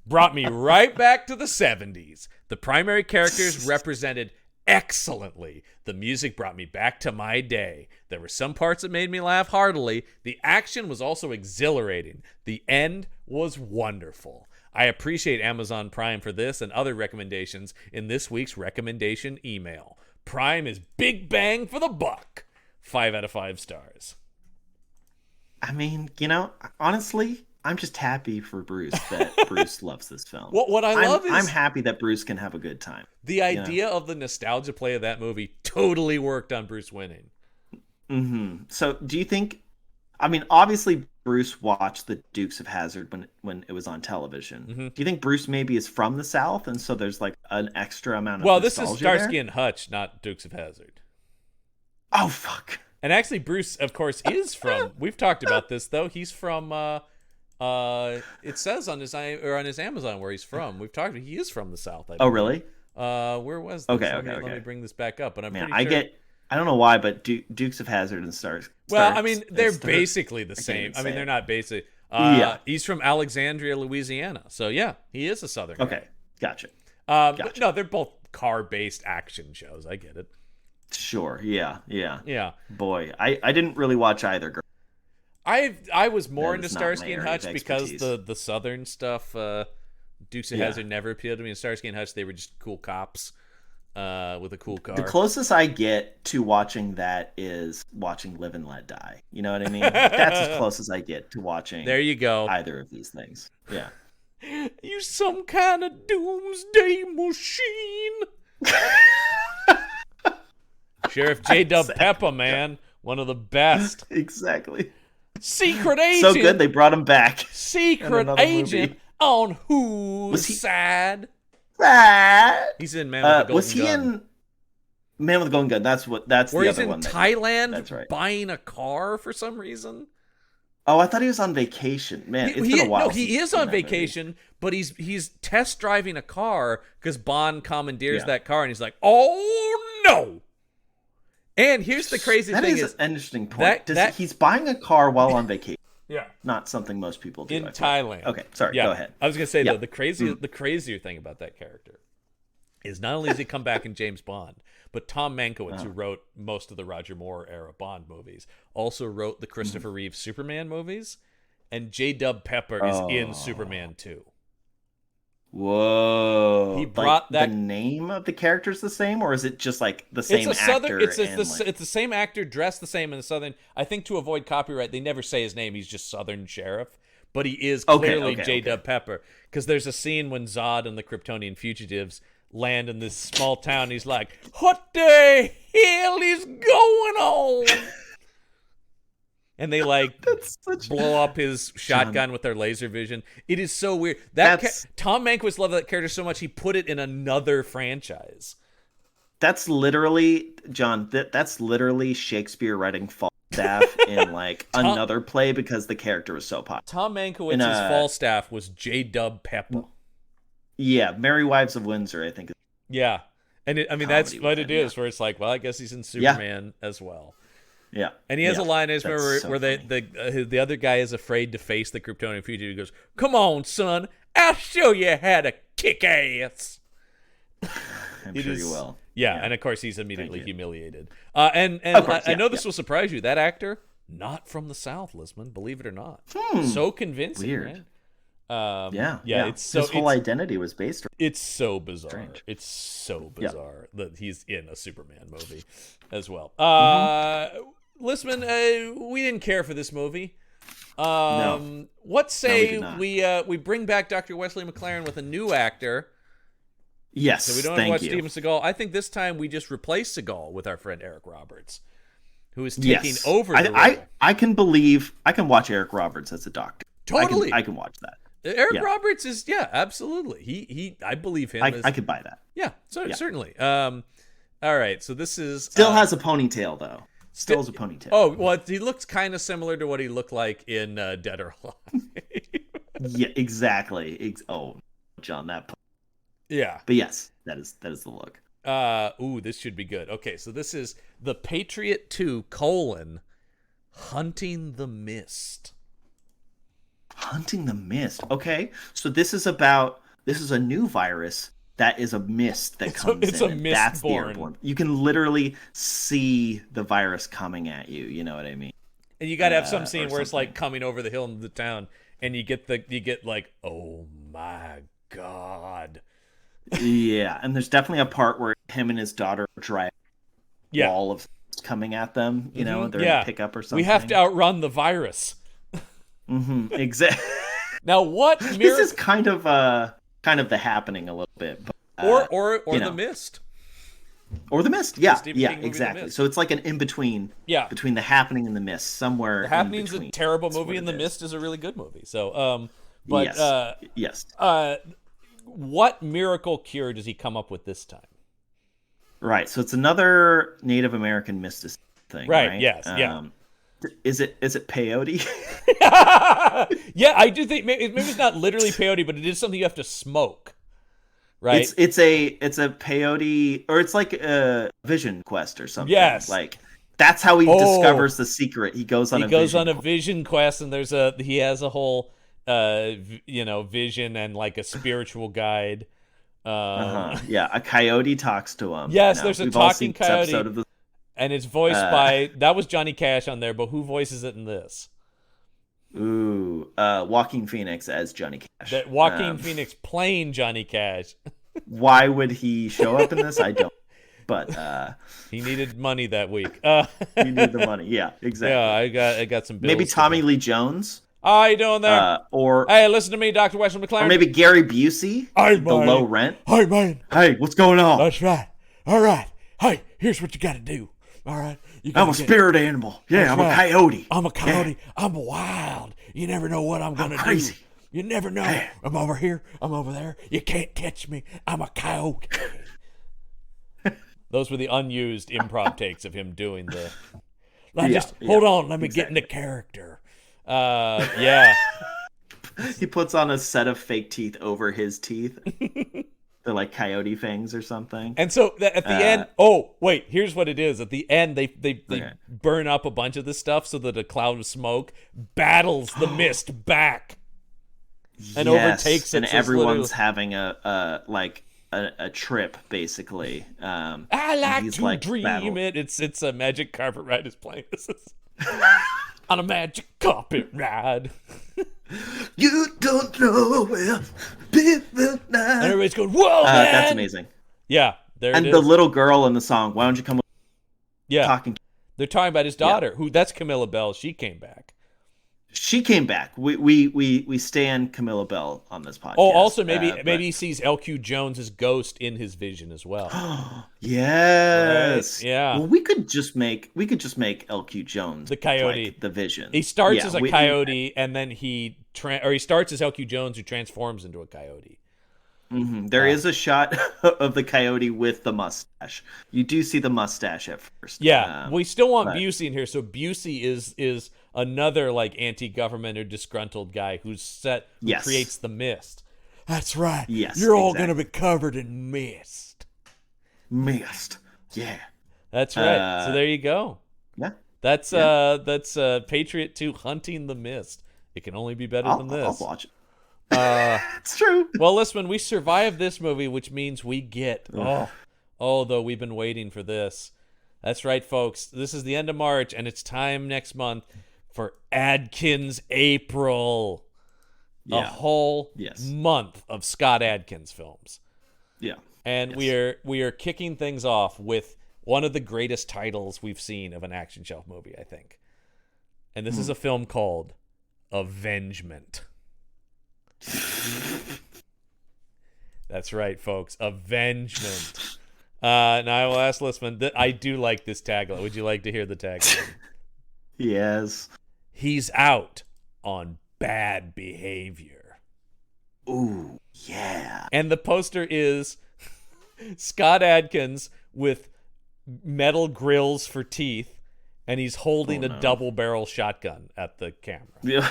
Brought me right back to the 70s. The primary characters represented excellently. The music brought me back to my day. There were some parts that made me laugh heartily. The action was also exhilarating. The end was wonderful. I appreciate Amazon Prime for this and other recommendations in this week's recommendation email. Prime is big bang for the buck. 5 out of 5 stars. I mean, honestly, I'm just happy for Bruce that Bruce loves this film. What I love is I'm happy that Bruce can have a good time. the idea of the nostalgia play of that movie totally worked on Bruce winning. So do you think? I mean, obviously Bruce watched the Dukes of Hazzard when it was on television. Do you think Bruce maybe is from the South, and so there's like an extra amount of this is nostalgia Starsky there? and Hutch, not Dukes of Hazzard. Oh fuck! And actually, Bruce, of course, is from. We've talked about this though. He's from. It says on his Amazon where he's from. We've talked. He is from the South. I Oh believe. really? Where was this? Okay, Let me bring this back up. But I'm Man, pretty sure. I don't know why, but Dukes of Hazzard and Stars. Well, I mean, they're basically the same. I mean, they're not basic. Yeah. He's from Alexandria, Louisiana. So yeah, he is a Southern guy. Okay, gotcha. But no, they're both car-based action shows. I get it. Sure. Yeah. Yeah. Boy, I didn't really watch either. I was more That into is not Starsky my and area Hutch of because expertise. the Southern stuff, Dukes of Hazzard never appealed to me. In Starsky and Hutch, they were just cool cops with a cool car. The closest I get to watching that is watching Live and Let Die. You know what I mean? That's as close as I get to watching There you go. either of these things. Yeah. You some kind of doomsday machine. Sheriff J. Dub Pepper, man. One of the best. Exactly. Secret agent. So good they brought him back. in Secret another agent movie. on whose Was he- side? Ah! He's in Man with the Golden Was he Gun. in Man with the Golden Gun? That's Where the he's other in one. Thailand That's right. buying a car for some reason. Oh, I thought he was on vacation. Man, it's been a while. No, he since is I've on seen that movie. vacation, but he's test driving a car because Bond commandeers Yeah. that car, and he's like, "Oh no!" And here's the crazy That thing: is an interesting point. that- He's buying a car while on vacation. yeah, Not something most people do. in I feel. Thailand. Okay, sorry. Yeah, Go ahead. I was gonna say Yeah. though, the crazier thing about that character is not only does he come back in James Bond, but Tom Mankiewicz, who wrote most of the Roger Moore era Bond movies, also wrote the Christopher Reeve Superman movies, and J. Dub Pepper is in Superman 2. Whoa! He brought like, that- the name of the character's the same, or is it just like the same It's a southern. actor? It's and, it's the same actor dressed the same in the southern. I think to avoid copyright, they never say his name. He's just Southern Sheriff, but he is clearly J. Dub Pepper because there's a scene when Zod and the Kryptonian fugitives land in this small town. He's like, "What the hell is going on?" And they like That's such blow up his shotgun with their laser vision. It is so weird. That's- Tom Mankiewicz loved that character so much he put it in another franchise. That's literally John. That's literally Shakespeare writing Falstaff in like another play because the character was so popular. Tom Mankiewicz's Falstaff was J. Dub Pepper. Yeah, Merry Wives of Windsor, I think. Yeah. And that's Comedy what with it him, is, where it's like, well, I guess he's in Superman as well. Yeah, And he has yeah, a line, I just that's remember, so where funny. the other guy is afraid to face the Kryptonian fugitive. He goes, "Come on, son, I'll show you how to kick ass." I'm It sure is- you will. Yeah, and of course he's immediately Thank you. humiliated. And Of course, I know yeah, this will surprise you. That actor, not from the South, Lisman, believe it or not. So convincing, Weird. man. Yeah. It's so his whole identity was based. it's so bizarre. Strange. It's so Yeah. bizarre that he's in a Superman movie as well. Listman, we didn't care for this movie. No. What say did not. we bring back Dr. Wesley McLaren with a new actor? Yes, So we don't have to thank watch you. Steven Seagal. I think this time we just replace Seagal with our friend Eric Roberts, who is taking Yes, over the role. I can watch Eric Roberts as a doctor. Totally. I can watch that. Eric yeah. Roberts is absolutely. He I believe him. I could buy that. Yeah, certainly. All right, so this is Still has a ponytail though. Still has a ponytail. Oh, well, he looks kind of similar to what he looked like in Dead or Alive. Yeah, exactly. Oh, John, that. Yeah. But yes, that is the look. This should be good. Okay, so this is The Patriot 2, Hunting the Mist. Hunting the Mist. Okay, so this is a new virus that is a mist that comes it's in. a and mist that's born. the airborne. You can literally see the virus coming at you. You know what I mean? And you got to have some scene or where it's like something. coming over the hill into the town, and you get like, oh my god. Yeah, and there's definitely a part where him and his daughter drive Yeah. wall of coming at them. You know, they're in Yeah. a pickup or something. We have to outrun the virus. Exactly. Now, what This is kind of The Happening a little bit, but, or you The know. Mist. Or The Mist, yeah, Stephen yeah, King movie, The exactly. Mist. So it's like an in between, Yeah. between The Happening and The Mist, somewhere. The Happening's in a between. terrible That's movie, what and it The is. Mist is a really good movie. So, but Yes, what miracle cure does he come up with this time? right. So it's another Native American mysticism thing, Right, right? yes, yeah. Is it peyote? Yeah, I do think maybe it's not literally peyote, but it is something you have to smoke, right? It's a peyote, or it's like a vision quest or something. Yes. Like that's how he Oh. discovers the secret. He goes on He a goes vision on a quest. vision quest, and he has a whole vision and like a spiritual guide. Yeah, a coyote talks to him. Yes, there's a we've all talking seen this episode coyote. of the And it's voiced by that was Johnny Cash on there, but who voices it in this? Joaquin Phoenix as Johnny Cash. That Joaquin Phoenix playing Johnny Cash. Why would he show up in this? I don't. But He needed money that week. you need the money. Yeah, exactly. Yeah, I got some bills. Maybe to Tommy pay. Lee Jones. How you doing there? Or Hey, listen to me, Dr. Wesley McLaren. maybe Gary Busey. Hey, The man. Low Rent. Hey, man. Hey, what's going on? That's right. All right. Hey, here's what you got to do. All right. You I'm gotta a get- spirit animal. Yeah, That's I'm a right. coyote. I'm a coyote. I'm wild. You never know what I'm gonna do. crazy. You never know. Yeah. I'm over here. I'm over there. You can't catch me. I'm a coyote. Those were the unused improv takes of him doing the. Hold on. Let me get into character. Yeah. He puts on a set of fake teeth over his teeth. They're like coyote fangs or something. And so at the end, oh wait, here's what it is. At the end, they burn up a bunch of this stuff so that a cloud of smoke battles the mist back and overtakes it. And So it's everyone's literally- having a trip basically. I like he's to like dream battle- it. It's a magic carpet ride is playing. This is on a magic carpet ride. You don't know where people And lie. everybody's going, whoa, man! That's amazing. Yeah, there And it the is. little girl in the song, why don't you come Yeah, talking? they're talking about his daughter, who that's Camilla Bell. She came back. She came back. We stand Camilla Bell on this podcast. Oh, also maybe but- maybe he sees LQ Jones's ghost in his vision as well. Yes. Right, yeah. Well, we could just make LQ Jones The coyote. like the vision. He starts Yeah, as a coyote, and then he starts as LQ Jones, who transforms into a coyote. There is a shot of the coyote with the mustache. You do see the mustache at first. Yeah, we still want but- Busey in here. So Busey is another like anti-government or disgruntled guy who Yes. creates the mist. That's right. Yes, You're all exactly. gonna be covered in mist. Mist. Yeah. That's right. So there you go. Yeah. That's Patriot 2 Hunting the Mist. It can only be better than this. I'll watch it. It's true. Well, listen, we survived this movie, which means we get though we've been waiting for this. That's right, folks. This is the end of March, and it's time next month for Adkins April. A Yeah. whole Yes. month of Scott Adkins films. Yeah. And we are kicking things off with one of the greatest titles we've seen of an action shelf movie, I think. And this is a film called Avengement. That's right, folks. Avengement. Now I will ask Listman. I do like this tagline. Would you like to hear the tagline? Yes. He's out on bad behavior. Ooh, yeah. And the poster is Scott Adkins with metal grills for teeth, and he's holding a double-barrel shotgun at the camera. Yeah.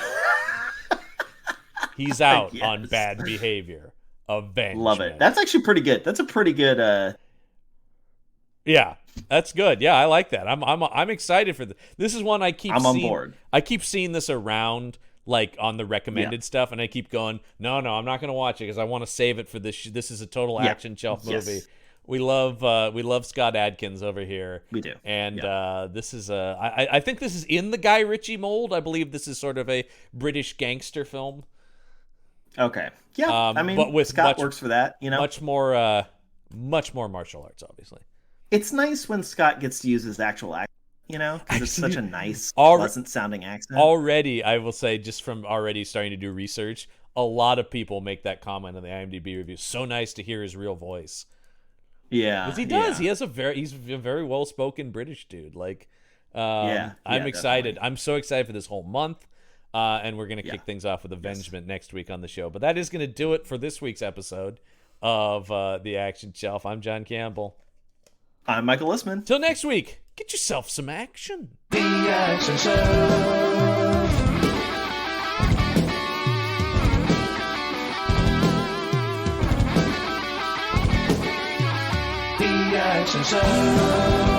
He's out Yes. on bad behavior. Avengement. Love it. That's actually pretty good. That's a pretty good Yeah, that's good. Yeah, I like that. I'm excited for this. This is one I keep. I'm on seeing, board. I keep seeing this around, like on the recommended stuff, and I keep going, no, I'm not going to watch it because I want to save it for this. This is a total action shelf Yes. movie. We love Scott Adkins over here. We do. And this is I think this is in the Guy Ritchie mold. I believe this is sort of a British gangster film. Okay. Yeah. I mean, but with Scott works for that, you know. much more martial arts, obviously. It's nice when Scott gets to use his actual accent, you know, because it's such a nice, Alre- pleasant sounding accent. Already, I will say, just from already starting to do research, a lot of people make that comment in the IMDb review. So nice to hear his real voice. Yeah, Because he does. Yeah. He's a very well spoken British dude. Like, Yeah, I'm excited. definitely. I'm so excited for this whole month. And we're gonna kick things off with Avengement next week on the show. But that is gonna do it for this week's episode of the Action Shelf. I'm John Campbell. I'm Michael Listman. Till next week, get yourself some action. The Action Show. The Action Show.